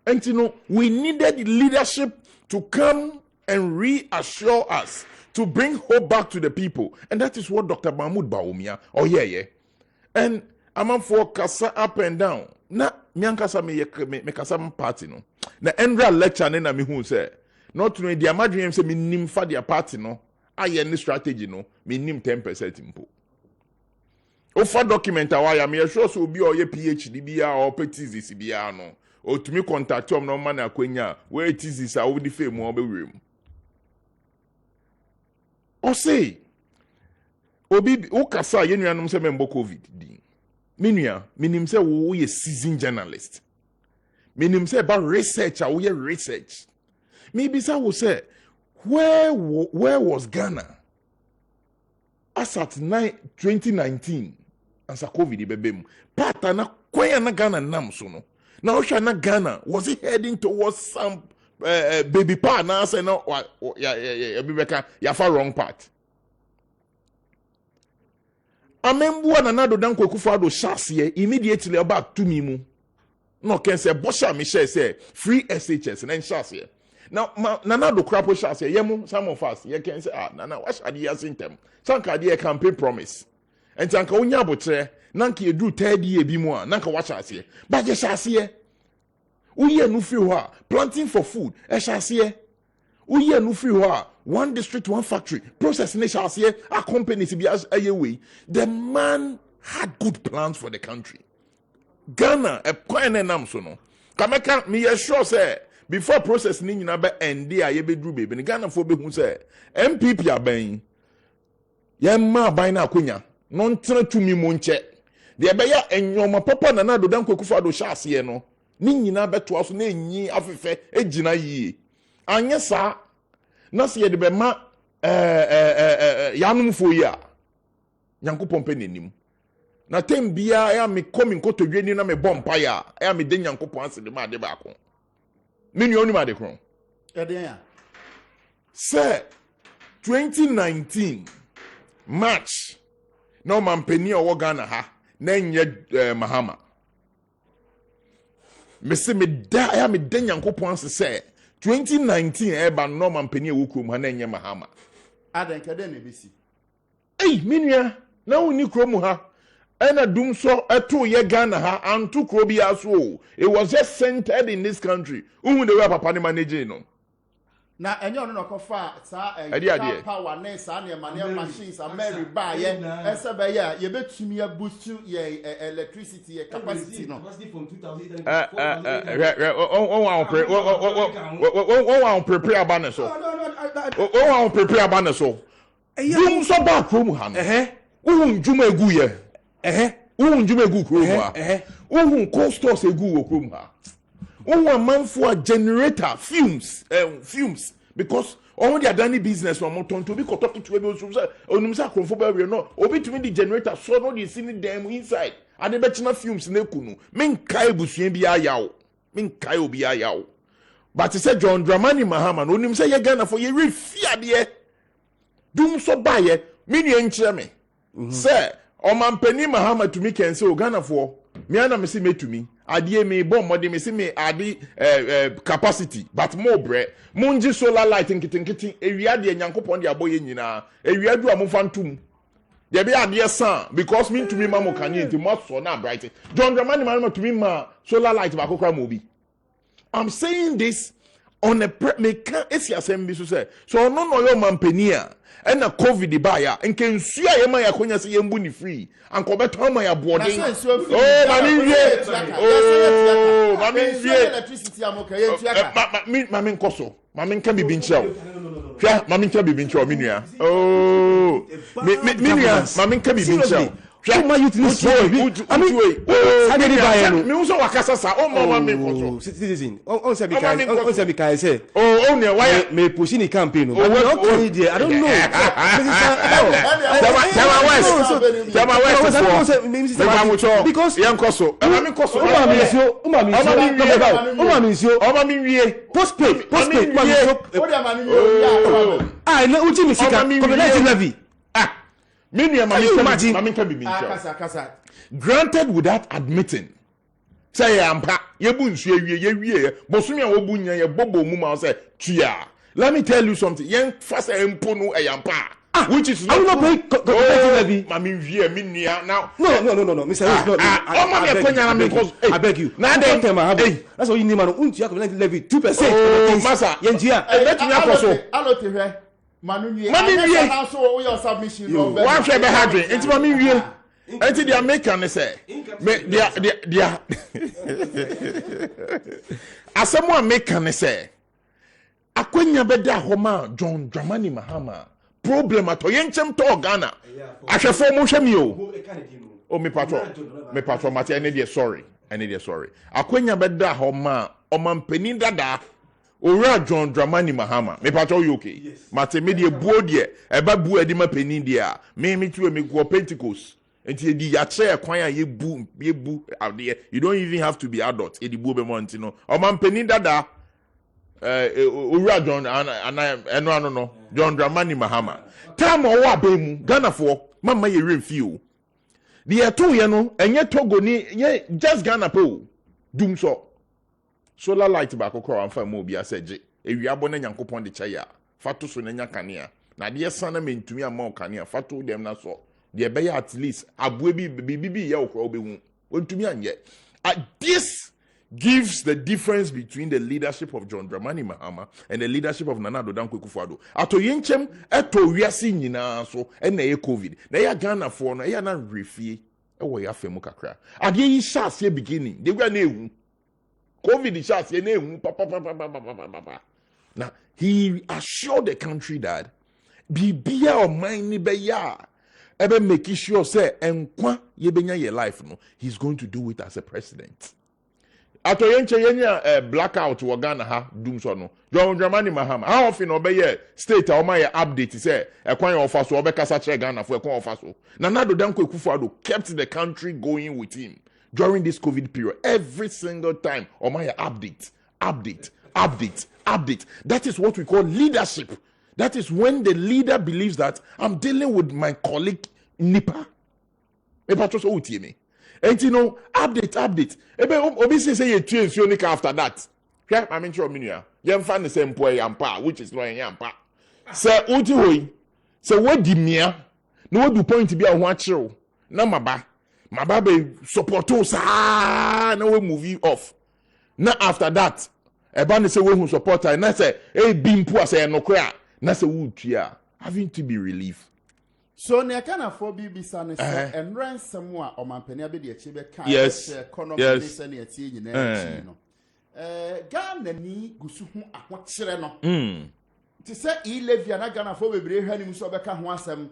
And you know, we needed leadership to come and reassure us, to bring hope back to the people. And that is what Dr. Mahmoud Bawumia, And I'm for kasa up and down. Na, miankasa me kasa party no. Na Endra lecture na mi hu say, not to know, the imagine say, me nim fa their party no. Aye any strategy no, me nim 10% impo. Ofa document awaya, me sure so be or ye PhD bia or petizi bia no. O to me contact him no man akwenya where it is this wo di fame wo be wem o say obi o kasa ye nuanom se membo covid din menua minim se wo ye seasoned journalist minim se about research wo ye research maybe say wo say where was Ghana as at 2019 as a covid bebem patana kwenya na Ghana nam so no. Now, Shana Ghana, was it heading towards some baby pa now? Say no, ya far wrong part. Amembu another dan Kokufado Shasie immediately about 2 mimu. No, can say Bosha Michel say free SHS and then Shasie. Now, Nana do crapo Shasie, yemu some of us, you can say, Nana, what's ideas in them? Some idea campaign promise. And Tanka Unyabotre. Nanki do 3rd year bi mo nanka watch ase ba je shase uye nu fi ho planting for food shase uye nu fi ho one district one factory process ne shase a company bi ayewe the man had good plans for the country Ghana e kwan nam so no kameka me sure say before process ni nyina be ende a ye be duru baby Ghana fo be hu say MPP aban yɛmma aban no akonya no ntena tumi mu nkyɛ deɛ ɛbɛyɛ enyoma papa na na dodan kwekufa do hyɛ aseɛ no ne nyinaa bɛtoa so na enyi afefɛ egyina yie anyɛ saa na sɛ yɛde bɛma yanomfo yi a nyankopɔn pɛ n'anim na tem bia ya me kɔ me nkotodwe ni na me bɔ mpa ya ya me de nyankopɔn ase de ma ade baako me nua onim ade kron ɛden ya sɛ 2019 March na mampani a ɔwɔ Ghana ha na nyɛ Mahama me se me da ya me de nyankopɔn ase sɛ 2019 eba no mampani a wɔ kurom ha na nyɛ Mahama adan kɛdɛ na besi me nua na woni kurom ha ɛna dum so ɛto yɛ Ghana ha anto kuro bi aso it was just centered in this country who the way papa ne manage no na enye ono no kofa sa power na sa na machines Mary ba ye ese be ye ye betumi ya boost ye electricity capacity no from 2000 on prepare abane so on prepare abane so dum so ba krom ha no uhun djuma egu ye uhun djuma egu krom ha uhun costos egu wo krom ha a man for a generator fumes because all the adani business on moton to be cut up to be onumsa konfo no obi to me the generator so no dey see them inside and the betina fumes na kunu men kai busuen bi ayawo men kai obi ayawo but he said John Dramani Mahama no onimsa ye Ghana for ye refiade dum so ba ye me nua nkyere me say o man pani Mahama to me can say o Ghana for me ana me say metumi adie me bomb mode me say me ade capacity but more bre munji solar light nkitinkiti ewia de nyankopon de aboye nyina ewia du amfa ntum de be ade san because me ntumi ma mo kanye nti mo so na bright John Dramani Mahama to me ma solar light ba kokra mo bi I'm saying this on a me can esi asem bi so say so no yo mampania and a COVID baya and can see I my akonya say yembu ni free and ko beto ma ya boarding oh mami electricity amoka ye tuaka mami nkoso mami nka bibi nchao hwa mami nka bibi nchao minua oh minua mami nka bibi nchao my youth is I mean, me also wakasa sa o mama me koso citizen on say because say oh ne why me pushing the campaign but we not carry there I don't know because yankoso postpaid I know uchi misika community levy granted without admitting say ampa yebu nsu ye bosumi a wobunya ye bobo mu ma say tua let me tell you something yen fast empo no eyampa which is not competitive mami wie me nua now no Mr. I beg you now that's what you need man untu ya competitive levy 2% masa yentia let me akoso alote mami wie so we your submission no one share be hadwe enti mami wie enti dia make an say me dia asemu a make an say akwenya beda homa John Dramani Mahama problem ato yenchem to Ghana ahwefo mo hwe mi o me patro mate ene dia sorry akwenya beda homa omampani dada Ora John Dramani Mahama me patro you okay mate me de buo de eba bu adi ma pani dia me tuwe me go Pentecost enti edi ya che kwan a ye bu ade you don't even have to be adult edi bu be monti no o man pani dada ora John eno no John Dramani Mahama time o wa ba mu Ghana for mama ye remfi o de eto ye no enye Togo ni ye just Ghana pe o dum so solar light ba kokoro amfa mo bia seje ewiabo na nyankopon de kya ya fato so na nya kanea na de sana mentumi ama kanea fato dem na so de be at least abue bibi ya okoro obehu ontumi anye this gives the difference between the leadership of John Dramani Mahama and the leadership of Nana Addo Dankwa Akufo-Addo ato yenchem eto wiase nyina so na ye covid na ya Ghana for no ya na refie wo ya femu kakra ade yi sha se beginning de gwa na ehu COVID shots papa. Now he assured the country that bibia o mind ni be ya ebe make sure say enkwa ye benya your life no he's going to do it as a president. Ato yenche yenya blackout wo Ghana ha dum so no John Dramani Mahama how often obeye state o ma ye update say ekwan ye ofa so obekasa che Ghana for ekwan ofa so na Nado Danko Akufo-Addo kept the country going with him during this COVID period. Every single time o ma ye update. That is what we call leadership. That is when the leader believes that I'm dealing with my colleague Nipa. And you know, update. Obviously say you train Sionica after that. Yeah, I mean sure minia. You find the same boy yampa, which is not yampa. Say uti hoy. Say what di mia? No what do point to be a watch you. Na maba be support us. No we move off. Now after that, Ebani say we who support her. Na say hey bimpo say no kra. Na say wutia. Having to be relief. So ne kana for BBC ne say and ransom a omampani abedi achi be kan economy yes. ne ati nyina no Ghana ni gusu hu ahokyere no ti say e-levy na Ghana for bebre hwanim so be ka ho asem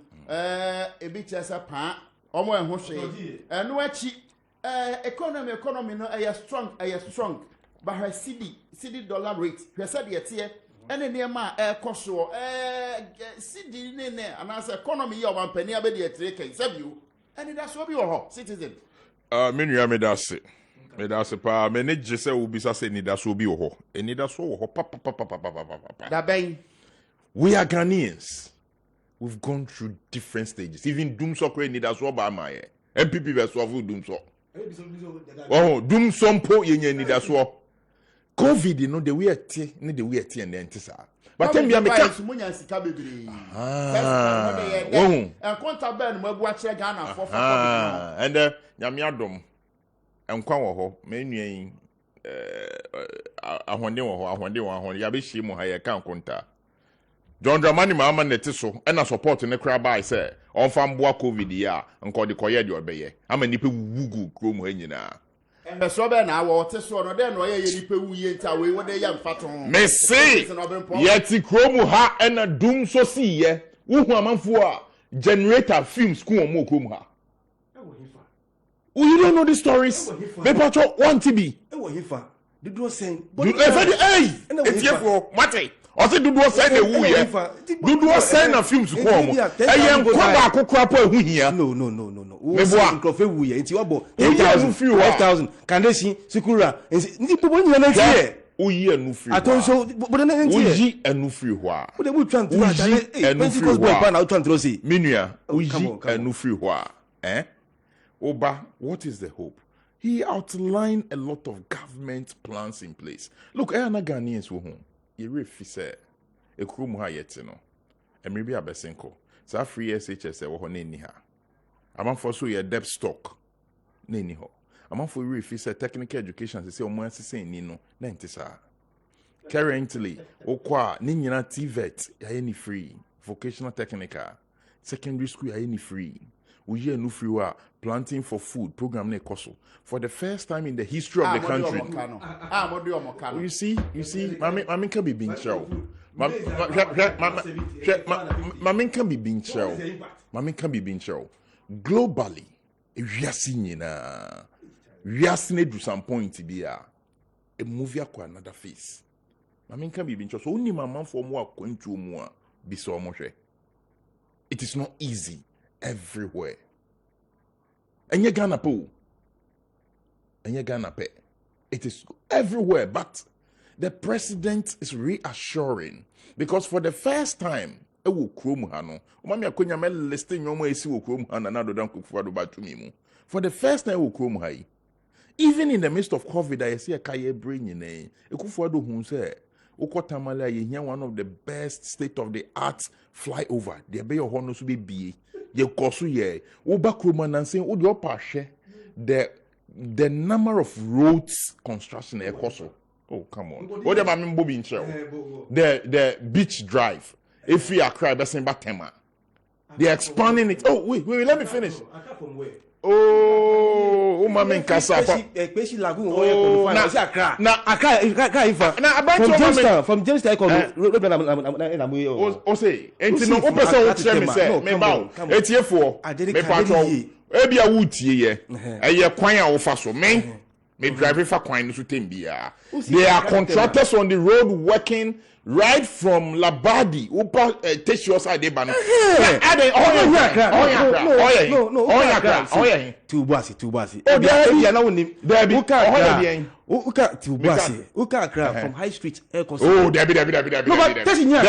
ebi chese pa omo ehwo hwe eno achi economy no strong but her cedi dollar rate hwe said ye tie ene niema koso cedi ne anase economy ye omampani abedi etre kan sabio ene da so bi wo ho citizen menu me da se pa me ne je se obi sa se ni da so bi wo ho eni da so wo ho pa da ben we are Ghanaians. We've gone through different stages. Even doom so kre ni da so ba ma ye MPP be so of doom so doom so po ye ni da so COVID, you know, the way it and the antisa. But then we are making munya sika bebre. And contact ben mo bu ache Ghana for and nyame adom enkwa wo ho me nuan ahonde wo ya be hie mu ha ye kan konta John Dramani Mahama nete so na support ne kra bai say on fam boa COVID ya nko de koye de obeye ama nipa wugu krom ha nyina. And so be na wo te so no den no ye nipa wuye nta we wo de ya mfato me say yeti krom ha na dum so si ye wo hu amanfo a generator films ku o krom ha. You don't know the stories. Me patcho want to be. Did you say? Hey, it's here for Mate. I said, do say the woo here. Do say na films ku o mo. Eh yen kwa ba akokra po ehu hia. No. We say nkrofe wu here. Nti obo 5,000. Can they see Sikura? Nti popo nyina na tie. Oyi anu free. Atonso but na ntie. Oyi anu free ho a. We dey bu twan twa chale. Pentecost boy pa na twan tro say. Minua, oyi anu free ho a. Oba, what is the hope? He outlined a lot of government plans in place. Look, Ayana Ghanaians wo ho. Ye refi say e krum ha yete no. Maybe abesenko. Sa free SHS wo ho na ni ha. Amanfo so ye debt stock na ni ho. Amanfo refi say technical education say omo asese ni no na ntisa. Currently, okwa ni nyina TVET ya ni free, vocational technical, secondary school ya ni free. Uye no free wa planting for food program na ekoso for the first time in the history of the country. You see, mami can be being show. Mami can be being show. Mami can be being show. Globally, we are seeing do some point to be a movie akwa another face. Mami can be being show. So only mama for more going to more be so much. It is not easy everywhere. And you Ghana po. It is everywhere, but the president is reassuring because for the first time, e wo krom ha no. Omami akonya me listing yomo esi wo krom ha na Nado Danko Akufo-Addo batumi mu. For the first time wo krom ha yi. Even in the midst of COVID, I see a kaye brain nyina. Akufo-Addo hu say Okotamale ye here one of the best state of the art flyover. There be your honor to be BA. Ye kosu ye. Oba kroma nan say o de opa hwe the number of roads construction e koso. Oh come on. What am I in the beach drive. If you are cry be saying Batema. They are expanding it. Oh wait, let me finish. Oh Oh, mama nkasa. Especially lagoon or na Accra. Na Accra ifa. Na about from Jamestown I come. O say, enti no o person o tell me say, me ba. Etiefo. Me patro. Ebi a wutie ye. Eye kwan a wo fa so. Me drive for kwan no so tembia. They are contractors on the road working right from Labadi. Upa Teshio side ba no. Oh, Tubasi. Oh, there na woni. There be. Uka Tubasi. Uka Accra from High Street Air Coast. Oh, there be. No, but Tesinya.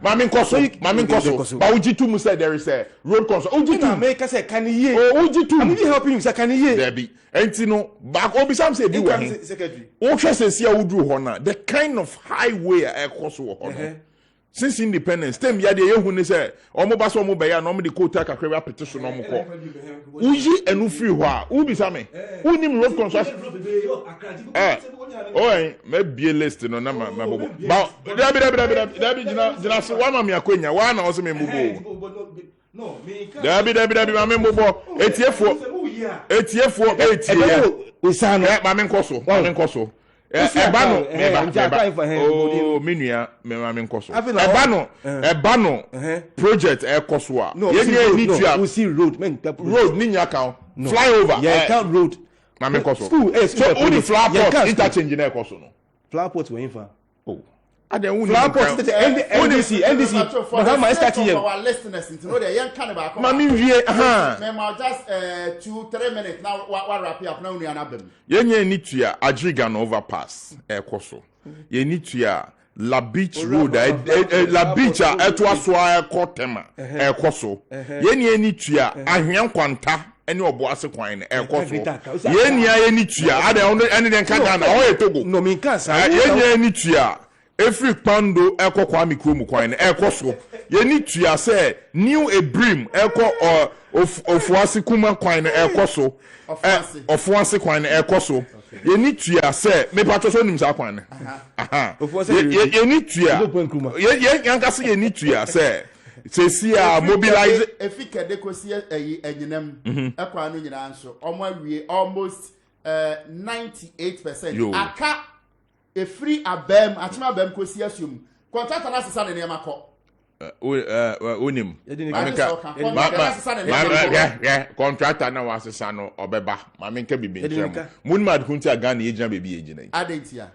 Mami Nkoso. But Ujitu mu said there is a road construct. Ujitu make say can ye. Oh, Ujitu. I'm really helping you say can ye. There be. Enti no back obi sam say bi wa hin. Secretary. O hwe say sia udru ho na. The kind of highway Air Coast wo ho no. Since independence, tem ya de yehu ni say omo ba so omo be ya na omo de quota kakra petition no omo ko. Uji enu free ho a, u bi same. Unim road construction. Me be list no na ma bobo. Ba dabi jina so wa ma me akonya, wa na o se me mubo. No, me can. Dabi ma me mubo. Etiefo. Usano. Ma me nkoso. Ebano menua me nkoso ebano project ekoso a ye need to we see road ni nya kan flyover can road ma me nkoso so only flower interchange na ekoso no flower pot we infa flower pot NDC Mahama start here our listeners into know they yan kan ba ma me wie me just 2-3 minutes now wa wrap up na unu anabem ye need to Adriga overpass ekoso ye need to La Beach Road La Beach eto aso ekotema ekoso ye need to ahwen kwanta ene obo ase kwan na ekoso ye need to ade den kan na o etogo no me kan sa ye need to every pando eko kwa mikromu kwan na ekoso ye need to say new ebrim eko ofuase kuma kwan na ekoso ofuase kwan na ekoso ye need to say me patro so nim sa kwan na ye need to ye yanka say ye need to say see mobilize efika dekosi enyinam ekwa no nyina nso omo awie almost 98% aka a free abem achima abem kosi asum contractor na sesa ne nema ko onim contractor na wasesa no obeba ma menka bibentrem mun mad kunti aga na yegina bebi yegina adentia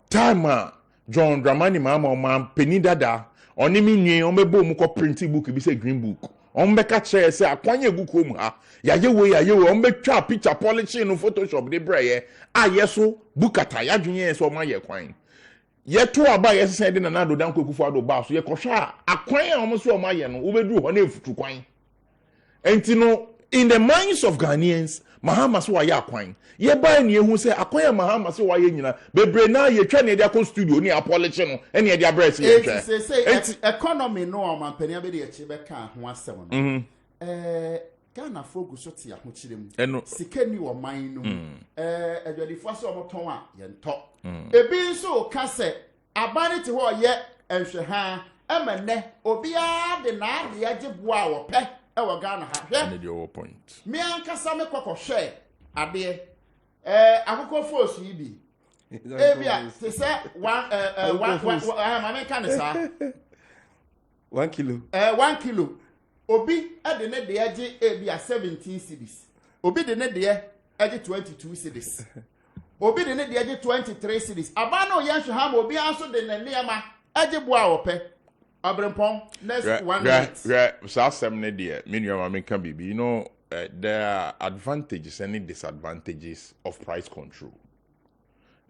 time John Dramani mama penidada oni mi nwe on bebo mu ko print book bi say green book on be ka che say akwanye guko mu ha yayewe on be twa picture polishing no Photoshop de breye ayeso bukata yadwenye so ma ye kwan ye to aba ye sese de na do dan kwekufu ado ba so ye kohwa akwan a omo so o ma ye no obedu ho na efutu kwan enti no in the minds of Ghanaians Mahama so wa ye akwan ye ba ni ehu se akwan Mahama so wa ye nyina bebre na ye twa ne de akọ studio ni apolish no ene ye de abrese ye twa enti economy no o man pania be de ye chi be ka ho asem no Ghana focus so ti ahokyere mu sika ni wo man no adwadifo so omoton a ye nto ebi nso ka se abane te ho ye enhwe ha emene obia de na ade ageboa wo pe e wo Ghana ha hwe ne your point me ankasa me kokohwe ade akoko force yi bi ebia se se one ma me kan sa 1 kilo 1 kilo obi ade ne de age ebia 17 cedis obi de ne de age 22 cedis obi de ne de age 23 cedis abana oyanhwe ha ma obi anso de ne niama age boa wo pe abrempon next 1 minute so asem ne de minimum ma can be you know there are advantages and disadvantages of price control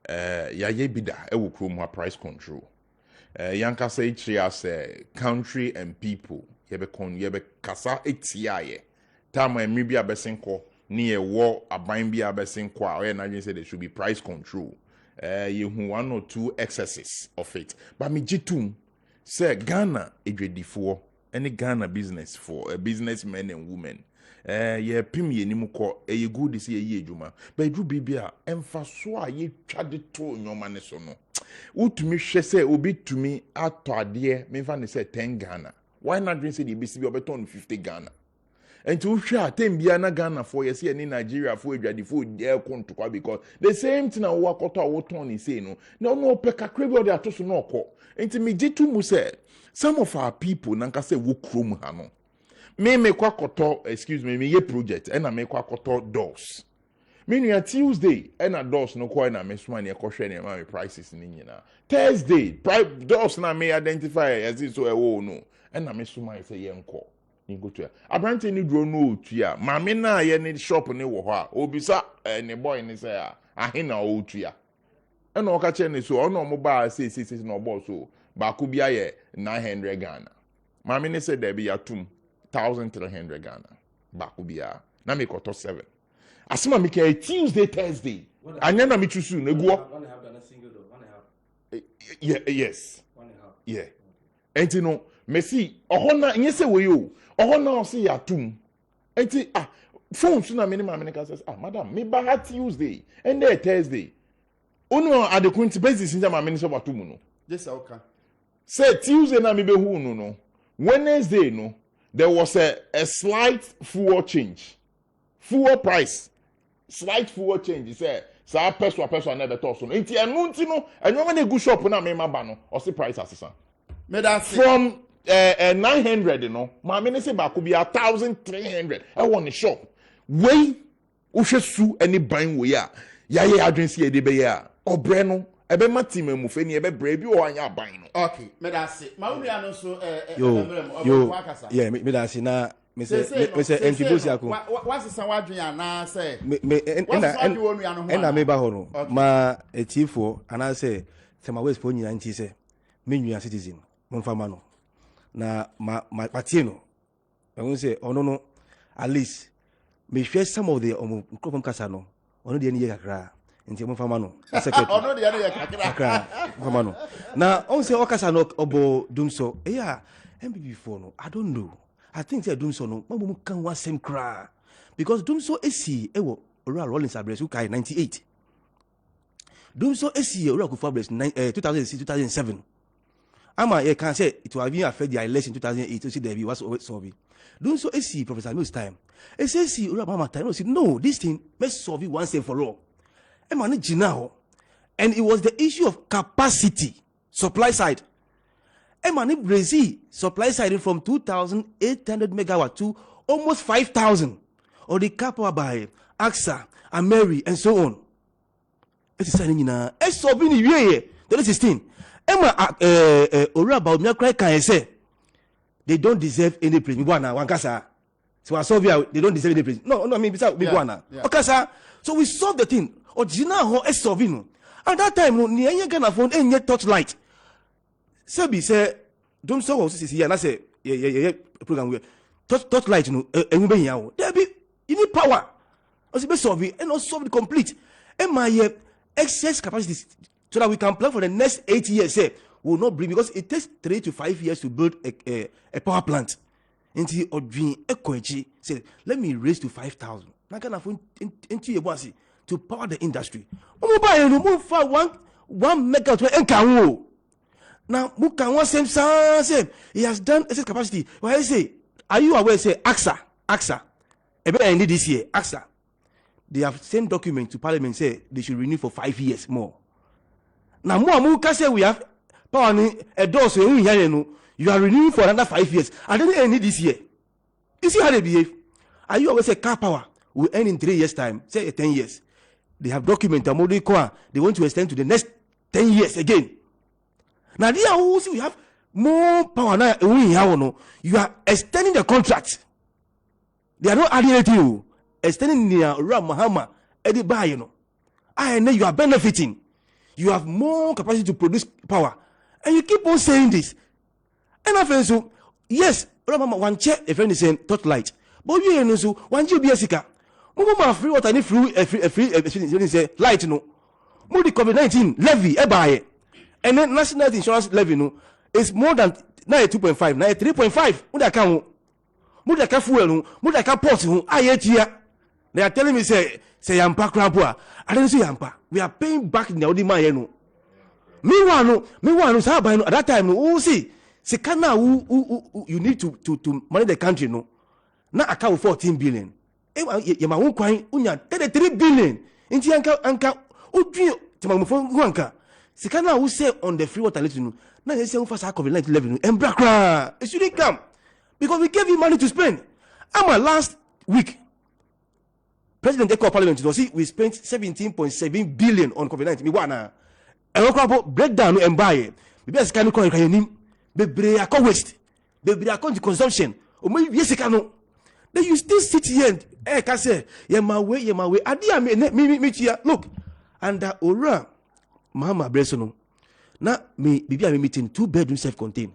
yaye bida e wo krom ha price control yanka say chi as country and people yebe kasa etiaye time emi bi abesenko ni e wo aban bi abesenko a na say there should be price control you one or two excesses of it but me jitum say Ghana edwedifo any Ghana business for businessmen and women ye pim ye nimu ko ye good say ye adwuma but dru bibia emfa so a ye twade to nyoma ne so no utumi hwe say obi tumi ato ade me fa ne say 10 Ghana. Why not drink say the BCB obeton 50 Ghana? And to share Tembiana Ghana for yes, any Nigeria for the food there contour because the same thing I work out what Tony say no peka crave or to no call. And to me jitu muse some of our people nanka say wo krom hano. Me kwa koto excuse me ye project and I make kwa koto doors. Meaning Tuesday and a doors no kwa na me suma ne kohwe ne ma prices ni nyina. Thursday doors na me identify as it so e no and na me suma say yenko. Ningo to abrante ni dro no otua mame na ye ne shop ne wo ho a obisa ne boy ne say ahe na otua e na oka che ne so ono mo ba say no boss so ba ku bia ye 900 Ghana mame ne say there be atum 1300 Ghana ba ku bia na me koto 7 asema me ke Tuesday Thursday anya na me chusu na guo yes yeah enti no Messi, ohona nyese we yo. Ohona osi ya tum. Enti phone suna minimum America says, madam, me ba Tuesday and there Thursday. Uno at the quinty basis in my minister of atumu no. Yes, okay. Say Tuesday na me be who no. Wednesday no, there was a slight fuel change. Fuel price. Slight fuel change. He said, sa person never talk so. Enti anunti no, and when they go shop na me ma ba no, or see price assistant. From 900, you know, my minister back could be 1,300. I want a shop. Way, Ushesu, any buying we are. Ya, agency, de beya, or Breno, a be matim, Mufeni, a be brave you or ya buying. Okay, Medasi, Mauriano, so, yeah, Medasi, na, Mr. Enchibusiaku. What's the Sawadrian now say? And I may bahoro, ma a tifo, and I say, Sama West Pony 90 say, Minu citizen, Monfamano. Na my patino. I won't say, oh no, at least me share some of the Mukrom Casano, or the Nia Cra, and Timon Famano. Oh no, the other Famano. Now, on say Ocasano obo doom so, yeah, MB4 no, I don't know. I think they're doing so no, Mamu can want same cry. Because doom so AC, ewo, Ora Rollins address, UK 98. Doom so AC, Ora Kufables 2006, 2007. Ama you can say it will have been affect the election 2008 to see there was solve. Don't so see Professor Mills time. It says see Mama time no this thing must solve it once and for all. And it was the issue of capacity supply side. Emani Brazil supply side from 2,800 megawatt to almost 5,000 or the power by AXA, Ameri and so on. It is saying it's so been year 2016. Emma ora about me cry can say they don't deserve any praise. Bwana wankasa. So Sylvia they don't deserve any praise. No, I mean beside Bwana. Okasa. So we solve the thing. Original ho e solve no. At that time no ni enye Ghana phone enye touchlight. Sebi say don't so was this here na say yeah program we touchlight no enwe be yan o. There be you need power. Osi be solve and not solve complete. Emma excess capacity so that we can plan for the next 8 years. Say will not bring because it takes 3 to 5 years to build a power plant. Into Odrin Ekochi say, let me raise to 5,000. Now can afford into your bossy to power the industry. Move for one megawatt and Kanawu. Now Mukan was same. He has done excess capacity. Why I say, are you aware? Say AXA. Ebe need this year. AXA. They have sent document to Parliament say they should renew for 5 years more. Now, more can say we have power a door so you are renewing for another 5 years. I don't need this year. You see how they behave? Are you always say car power will end in 3 years' time? Say 10 years. They have documented they want to extend to the next 10 years again. Now, they are also we have more power now. You are extending the contract. They are not adding anything. Extending the Ram Mahama Eddie Bayano. I know you are benefiting. You have more capacity to produce power. And you keep on saying this. And I feel so, yes, one check a friend is saying touchlight. But you know, so one GBSika. Move free water, need free say light, no. Move the COVID-19 levy, and then national insurance levy, no, is more than 92.5, 93.5. Muda can Muda can fuel, Muda can port, they are telling me, say Yampa Krabua. I don't see Yampa. We are paying back in the Odima. Meanwhile, at that time, see, Kanawu, you need to manage the country, no. na account 14 billion ye ma won kwan unya 33 billion nti anka odwi temamfo nka sika na wo say on the free water list no na ye say wo fast COVID-19 level no embra kra it shouldn't come because we gave you money to spend. Last week President Echo Parliament see we spent 17.7 billion on COVID-19 me wana e breakdown no embaye be sika no kon yanim bebre akọ waste bebre akọ the consumption o me wie sika no then you still sit here and can say ye my way adia me chia look and ora mama breso no na me bibia me meeting 2-bedroom self-contained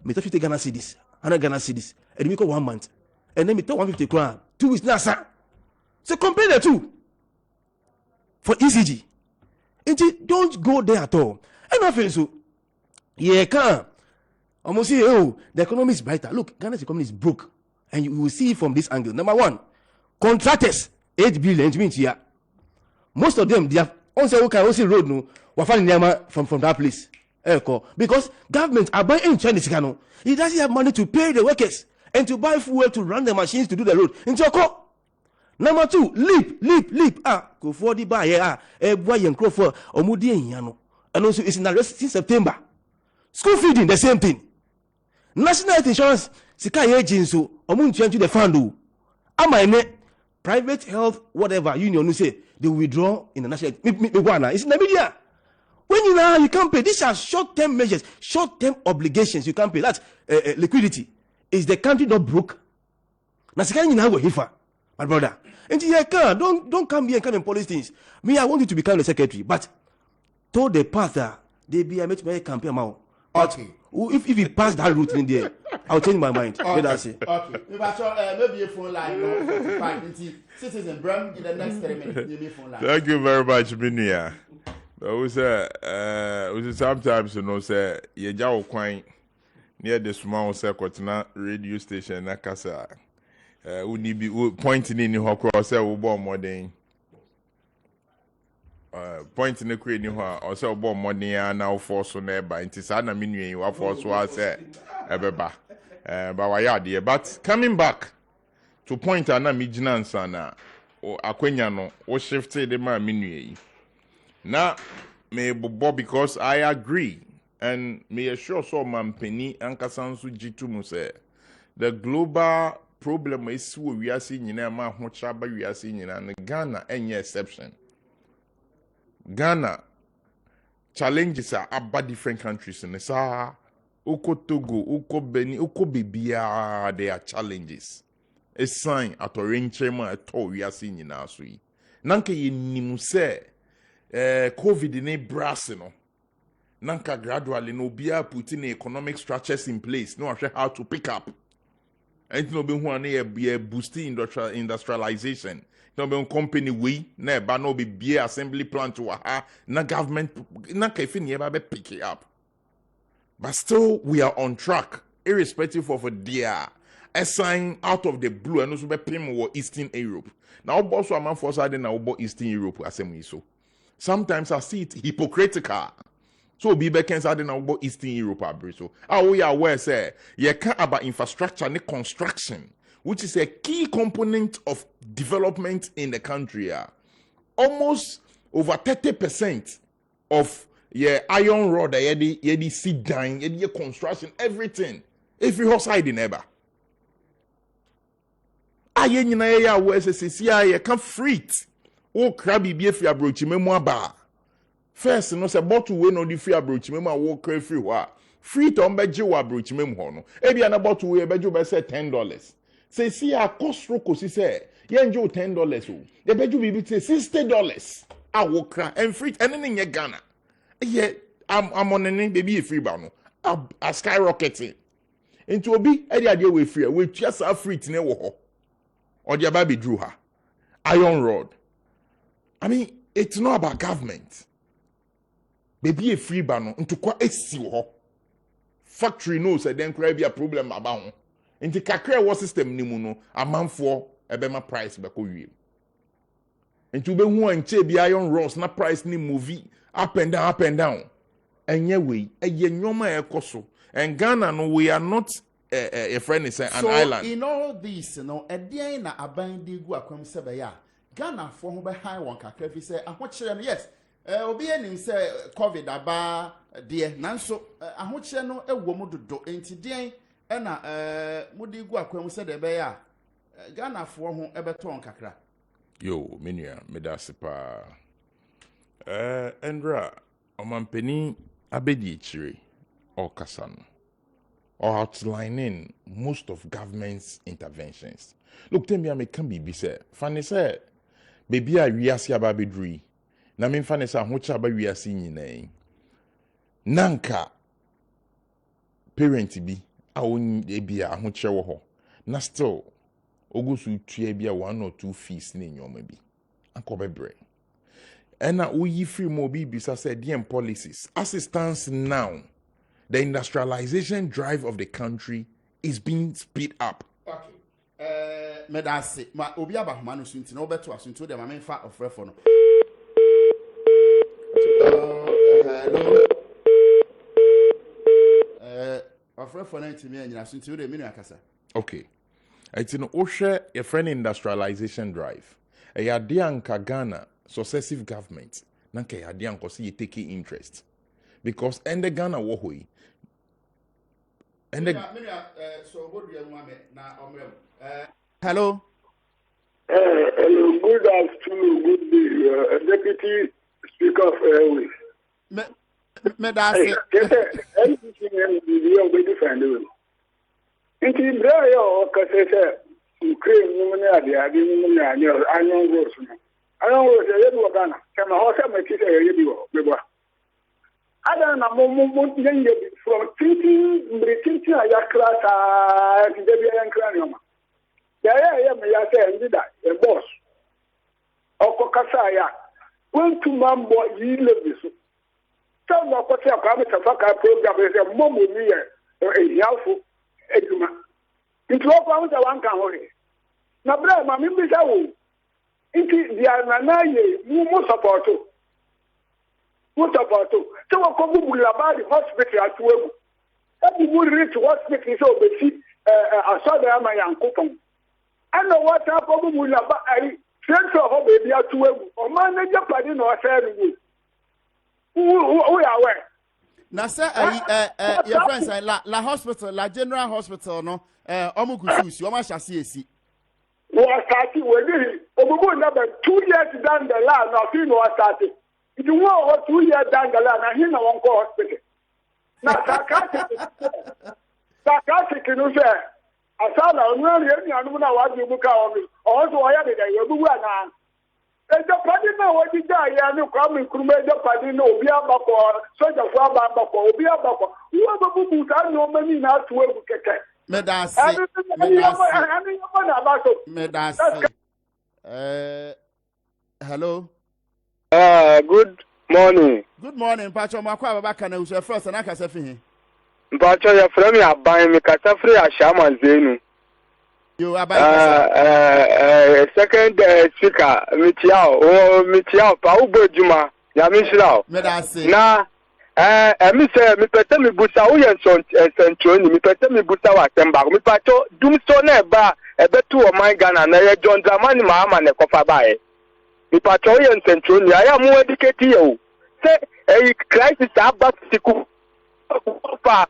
me touch Ghana cedis 100 Ghana cedis and we go 1 month and then me take 150 crown 2 weeks na sa so compare the two for ECG don't go there at all and I feel so yeah can almost say oh the economy is brighter. Look, Ghana's economy is broke and you will see it from this angle. Number one, contractors 8 billion means here most of them they have also road no we find them from that place because government are buying Chinese cano. It doesn't have money to pay the workers and to buy fuel to run the machines to do the road into your number two, leap go for the buy boy and crow for omudi yano and also it's in arrest since September. School feeding the same thing. National health insurance sika ye jinso omuntu into the fund private health whatever union no say they withdraw in the national it's in the media. When you can't pay, these are short-term measures, short-term obligations you can't pay. That's liquidity. Is the country not broke? My brother. And don't come here and come and police things. Me, I want you to become the secretary, but told the path that they be a campaign now. Okay. If you pass that route in there, I'll change my mind. Okay. That's it. Okay. Maybe a phone line. No, fine. Citizen Bram in the next 3 minutes. Maybe a phone line. Thank you very much, Minia. Sometimes you know say ye jaw kwan near the small circuit radio station na kasa we be point ni ho cross say we born modern point ni kwe ni ho o say we born modern na force na eba nti sa na menuen wa force wa say ebeba but why are but coming back to point na me gina nsa na akwenya no o shifted the ma menuen now, me bobo because I agree, and me assure so mampeni ankasansu jitu muse. The global problem is we are seeing in ma hochaba we are seeing in Ghana any exception. Ghana challenges are about different countries in the Sahara, Uko Togo, Uko Beni, Uko Bibia, there are challenges. A sign at orange at all we are seeing in our sui. Nanke ye nimuse. COVID ne brass no nanka gradually no bia putting economic structures in place no how to pick up and no be who na boosting industrialization no be company we na ba no be beer assembly plant to na government na kafi ne ba pick it up but still we are on track irrespective of a sign out of the blue and also be pim or Eastern Europe now also am for side na obo Eastern Europe asem so. Sometimes I see it hypocritical. So be back inside the Eastern Europe. So we are aware say you can't about infrastructure and construction, which is a key component of development in the country. Almost over 30% of iron rod, the seed dying, the construction, everything. If you outside in ever. Aware say you can't free it. O krabi bi efi abrochi memu aba first no say bottle we no di free abrochi memu a wo kra free ho a free to mbeje wo abrochi memu ho no e bia na bottle we beje be say $10 say see a cost roko si say ye nje $10 o e beje bi say $60 a wo kra and free anything ye Ghana ye am on any baby free ba no a skyrocketing into obi e dia we free we tua sa free ne wo ho o dia ba be drew ha iron rod. I mean, it's not about government. Baby a free bano into kwa esi factory knows that then could be a problem about into kakra war system ni muno a man for a bema price beko wi. Into be who and che be iron rods na price ni movie up and down. And ye way a ye nyoma e koso. And Ghana no we are not a friend is an so island. in all this, ɛdeɛn na aban de gu akwam sɛ bɛyɛ a Ghanafoɔ ho bɛhan wɔn kakra fi sɛ ahokyerɛ no yes obi anim sɛ covid aba deɛ nanso ahokyerɛ no ɛwɔ mu dodo enti deɛn ɛna mode gu akwam sɛ de bɛyɛ a Ghanafoɔ ho ɛbɛtɔn kakra. Yo, menua, medase pa. Endra, omampeni abedi chire or kasano. Or outlining most of government's interventions. Look, tell me, I can be say. Fanny said, baby, I reasi ababidri. Na min fanny sa hocha ba reasi nyine. Nanka parent bi a won ebia ahoche wo ho. Na still ogusu tue bia 1 or 2 fees ne nyoma bi. Anko bebre. Ena uyi free mo bi bisa said DM policies. As it stands now, the industrialization drive of the country is being speed up. Okay. Medase, ma obi abahoma no sunti na obeto asunto de ma menfa ofrefo no. Hello. Ofrefo na ntimi anyina sunti de menu akasa. Okay. It's in Osha a friend industrialization drive. A yadianka Ghana successive government. Nanka yadianko see taking interest. Because and the Ghana wohoi. And the so what do you want na hello. Hello, good afternoon, good day, Deputy Speaker of Airways. Medase. Nti Ibrahim okasese Ukraine numene ade numene anyon rose no. Anyon rose yebi wo Ghana. Kama ho se makise yebi wo bebo. Ada na mo nyenye from thinking ayakra ta debi yankra nyoma. Ya me ya se ndida e boss. Okokasa ya. Went to mambo yile bisu. So na kwati akwa metafaka program e mo ni e yafu eduma nti okwa unza wanka hore na bra ma mbisa wo nti dia na ye mu supporto so wo bubu labari hospital atuwegu bubu reach hospital so obeti asoda ama yankopon ana wata bubu labari central ho be bia atuwegu o ma na japade na o say wo ya we na say your friends la hospital la general hospital no omukususi o ma hyase esi wo start we obubu number 2 years down the line na fi no start it wo 2 years down the line na hin na won ko hospital na sakati kinu se asala onwere eni anu na wa ju buka o so ya de ya obubu ana ejo padi na wo jija ya ni kwa mi kurume ejo padi na obi abako soja fu abako obi abako wo babu ta no mani na atu egu keke medase hello good morning Pacho makwa abaka na uso first na aka sefi hin Pacho ya frame ya ban mi kata free ashama zenu yo abai second speaker mitiao pa ubojuma ya mishrao medase na mi se mi pete mi busa wo yen centro ni mi pete mi busa wa temba mi pacho dum so na eba ebetu o man Ghana na ye John Dramani Mahama ne kofa bae mi pacho wo yen centro ni aya mu educate ye se crisis abatiku pa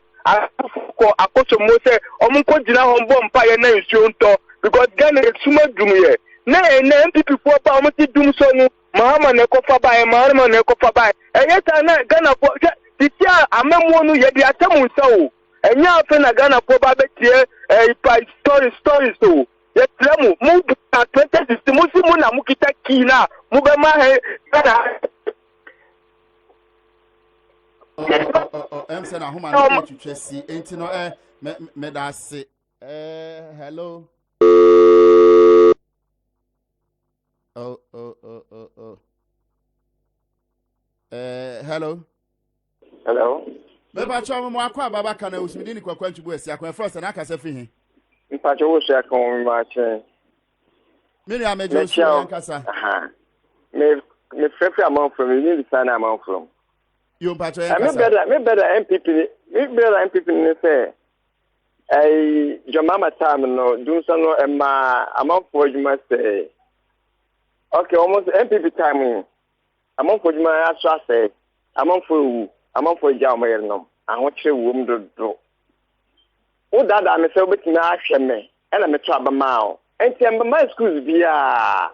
akoso mo se omunko jina hombo mpa ye na nsuo nto because Ghana suma dum ye na MPP fo pa omo ti dum so no Mahama ne kofa bae Mahama ne kofa bae eyeta na Ghana fo titia amemu no ye di atemu nsa o enya afa na Ghana fo ba betie story so ye tremu mu 20 mu na mu kita kina mu be ma he Ghana em say na homa na twetwesi enti no me da se hello hello me ba cho mo akwa baba kana usmidi ni kwakwa ntbuo esi akwa first na aka se fi hin mpa cho wo se akon ma che miri amejo so yankasa me fefe amount from you need sign amount from you mpa cho yankasa me better MPP ni say Jomama time no do so Emma among for you must say. Okay, almost MPP time. Among for you my say. Among for Jamayer. I want you woman to do. Oh, that I'm so bit na me. And I'm a trouble mouth. And my schools be to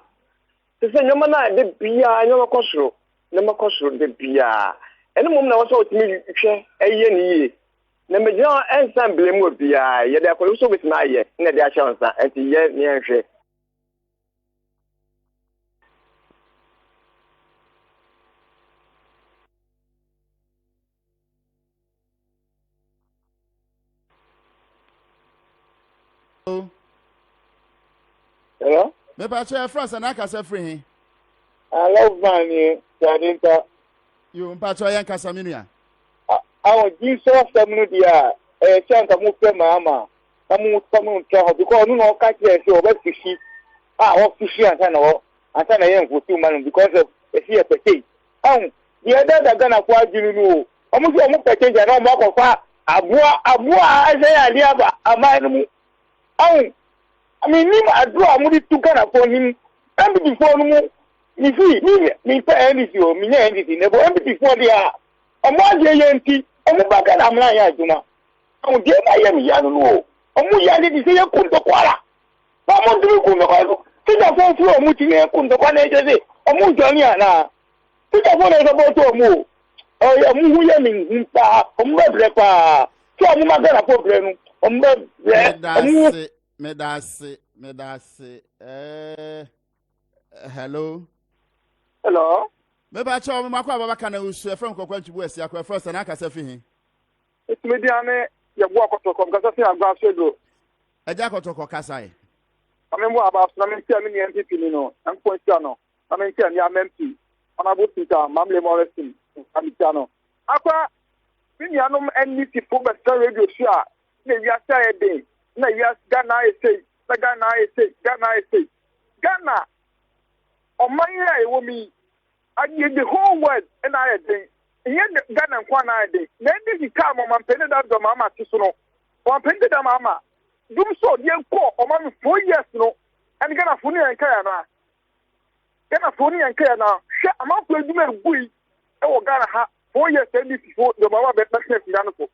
say no man, the beer, no costro, no costro, the beer. And the moment I was out to me, a year. Number John and some blame would be yet I could also with my year, in the chance, and the year near she. Hello? Maybe I share France and I can say free. I love money, Jadinta. You Pacho Yan Casaminia. Our Jesus Samudia, a chance of Muka Mama. I'm coming to because no catch yes, or best fishy. What fishy and I am for 2 months because of a fear per case. The other are gonna quite you know. Almost a per case and no more of far. Abua, I say, I live a man. I mean, I draw a movie to kind upon him. And before me, me pay anything, me anything, never empty before they are. A more JNT, I'm back and I'm not Yazuma. I'm dear, I am Yanu. I'm Muyani to say a Kuntoquara. I'm on the Kunto. Take a phone through a Mutina Kuntoquana, a Mujaniana. Take a phone about to move. Oh, yeah, Muyami, Umbrella. So I'm not going to problem. Medase. Hello. Hello. Maybe I told my Baba Kanawu from Coquanchi West, Yakwa first and I can say for him. It's Mediane, your walk to come, because I think I'm going to go. A jacket to Casai. I mean, what about Namin MPP, you know, and Poinciano. I mean, Yam MP, and I would think Mamle Morrison, and Piano. Aqua, Minianum and Niti Fuba Radio Shah, maybe I say a day. No, yes, Ghana, I say. Ghana, on my eye, woman. I get the whole world and I think. Yen Ghana and Kwana I think. Then he come on painted up the Mama Tisono. Or painted the Mama. Do so, young poor, or Mamma 4 years no. And Ghana Funi and Kayana. Ghana Funi and Kayana. Shut a mouth will do me. Oh, Ghana 4 years before the Mama Betty Yanako.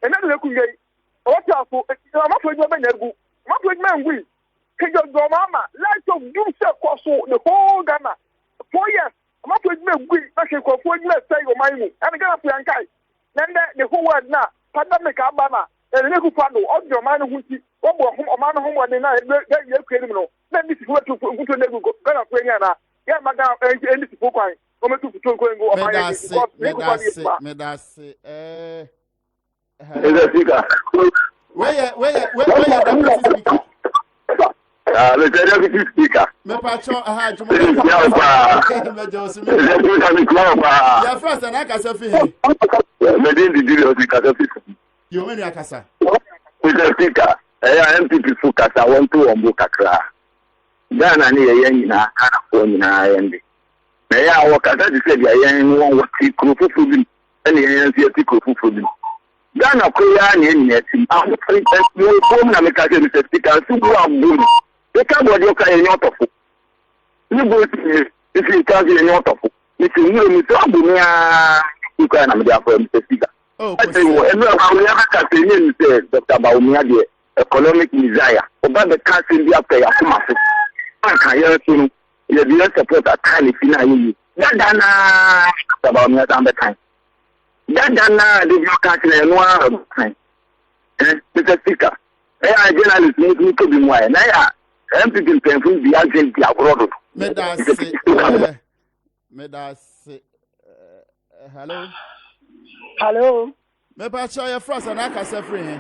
And then look away. What else? I'm not with my neighbor. Not with my we. Can you go, Mama? Light of doom cost the whole Ghana. 4 years. I'm not with me. We actually for 4 years. Say your mind. And I got a Yankai. Then the whole world now. Pandemic Abana. And the Pando. All your man who see. What will home a man home one night. You're criminal. Then this is what to go to Lego. Gonna play now. Yeah, Madame. And this is for quite. Come to go. Medase. Is a speaker. Where deputy speaker? The deputy speaker. Me pacho aha Yeah, first and I can say for him. Me dey the deal of the kasa. You mean akasa? Mr. Speaker, MPP su kasa want to ombo kakra. Ghana ni ye nyina kana ko nyina yende. Na ya wo kasa di se dia yen won wo ti krofufu bi. Ene yen ti ti krofufu bi. Ghana ko ya ni eni ati. Am ko na me ka se Mr. Speaker su bu abu. E ka bo de ka yen otofo. Ni bo ti if ka yen otofo. Ni ti ni mi so abu ni a ku ka na me dia for Mr. Speaker. Oh, I say we never can say ni say Dr. Baumia the economic desire. Oba the country be after ya kuma so. Aka ya tunu. You dey support a kind fina yi. Dadana Dr. Baumia am the time. Dadana the country no one time. Mr. Speaker. I journalist ni ko bi mu ai. Na ya MPP penfu bi agent bi abroad. Medase. Hello. Hello. Me pa cho your frost and I can say free.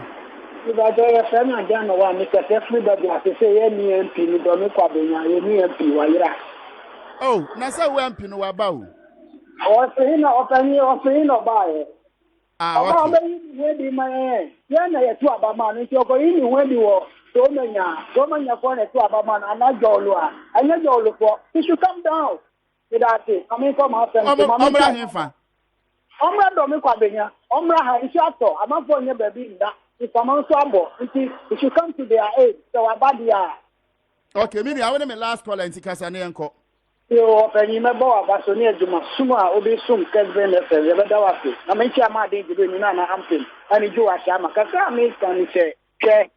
You got your friend and Jan or Mr. Everybody has to say any MP, you don't make up in your MP, why you are. Oh, Nasa Wampin or about. Or saying or penny or saying or buy. Ah, ready my hand. Then I have 2 Abaman, if you're going when you were so many phone at 2 Abaman, and not Jolua. I know you're for. You should come down. Without it. I mean, come out and I'm not doing Quabina. Omra ha isi ato amapo nye baby nda if I'm also abo, it should come to their aid. So about the Okay, maybe I want my last call and see Kasane uncle. yo, penny me bo abasonia juma suma obi sum Kessben FM yebeda wase. Na me chia ma de jibe ni na ampem. Ani jo ashama kaka me kan say ke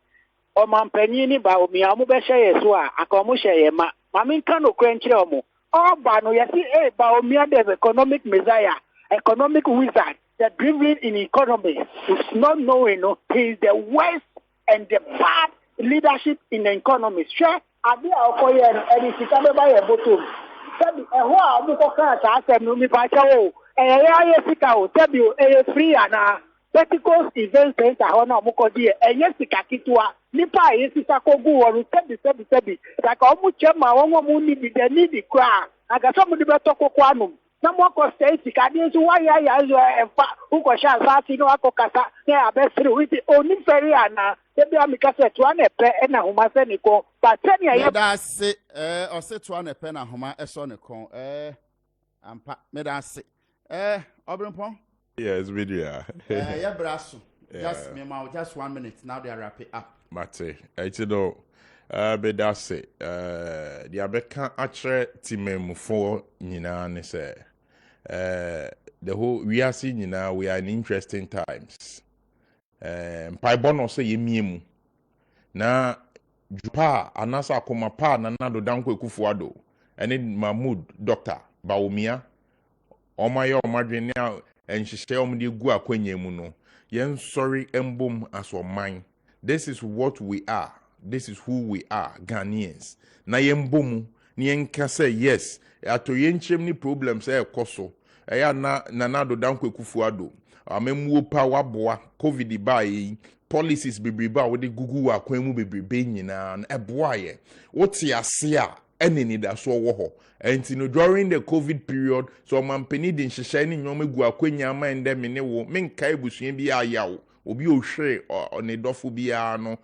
o man penny ni ba omi amu be hye yeso a akomo hye ye ma. Ma me kan no kwenchire omo. O ba no yesi ba omi ade economic messiah, economic wizard. The dribbling in economy is not knowing, he is the worst and the bad leadership in the economy. Sure, I be our foyer and it's coming by a bottom. Tell me, who are you talking about? I me, Pacho, tell you, free and Pentecost event center, Hona Mukodi, and yes, Kakitua, Nipa, yes, Sakogu, or Tebi, like Omu Chema, Omu need the cry. I got somebody better Quanum. Na mo ko stay sikadi so why ya emfa uko sha sati no akokasa na abesiri with oni feri ana e bia mi kase to ana pe na homa se ni ko but tell ya da se o se to ana pe na homa e so ne kon ampa me da se Obrenpon yes video ya braso just me ma just 1 minute now they are wrap it up mate you know be da se the abeka atre timemfo nyina ne se the whole we are seeing now we are in interesting times pai bono say yemiemu na jupa anasa akoma pa na nado danko ekufuado ene Mahmood doctor Baumia omaye omadwene a enhyehyɛ omde gu akwanya mu no yen sorry embom aso man. This is what we are. This is who we are, Ghanaians. Na yembomu ni yenka say yes ato yenchem ni problems ekoso eya na do danko ekufuado amemu pa waboa covid ba yi policies bebrebe a wo de gugu akwan mu bebrebe nyina na eboa ye woti ase a eneni da so wo ho enti no during the covid period so mampeni de nhyehyɛ ni nyoma gu akwanya ma ende me ne wo menka ebusua bi ayawo obi ohwe ne dofo bia no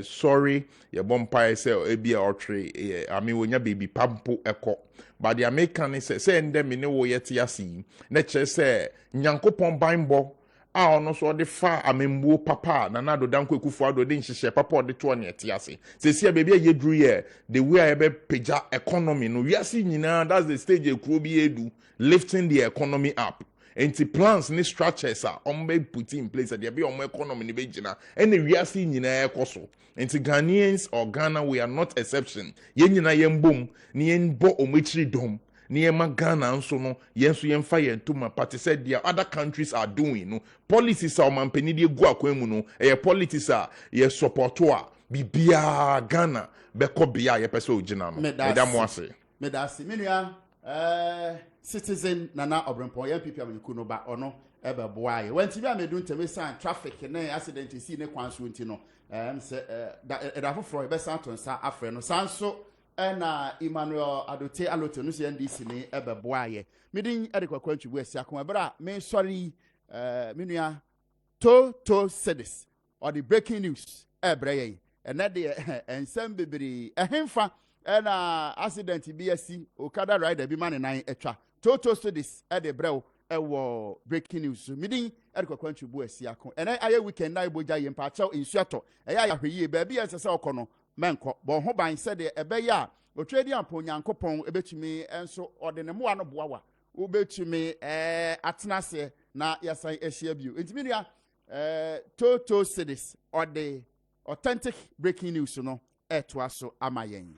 sorry ye bompa say ebia otwe ami wonya baby pampo eko but the American say ende me ne wo yete asi na che say nyankopon banbo a ono so de fa amembuo papa na nado danko ekufuado de nhyehyɛ papa de to ne yete asi se sia baby yedru ye the way ebe peja economy no wiase nyina that's the stage ekuro bi edu lifting the economy up. And the plans and structures are put in place that there be on economy in Beijing and we are seeing in a coso. And the Ghanaians or Ghana, we are not exception. Yenina yen boom, nien bo omitri dom, niema Ghana and so no, yen so yen fire to my party said the other countries are doing. No policies are manpenidi guaquemuno, a politics are ye supportoa, bibia Ghana, beko bia ye peso jinam. Madame Wase. Medasi, Minia, citizen Nana Obrenpon, MPP Amikuno ba ono ebe boaye. When Tibia me dun teme san traffic ne accident si ne kwanso ntino se da foforo ebe san ton sa afre no sanso na Emmanuel Adote Alote no se NDC ne ebe boaye. Midin ede kwakwa ntwibu asia ko ebra me sorry menua to sedis or the breaking news ebre yen ene de ensem bebere ehemfa na accident bi asi okada rider bi man nan etwa toto studies e de brew e wo breaking news midin e de kwakwantu bu asi akon ene aye weekend na iboja ye mpa chaw insuato e ya hweye ba bi ensese okono menko bo ho ban se de ebe ya otwedi ampo nyankopon ebetumi enso ode ne moa no boawa obetumi atenase na yasan ehia bio entimi nua toto studies or the authentic breaking news no to aso amayen.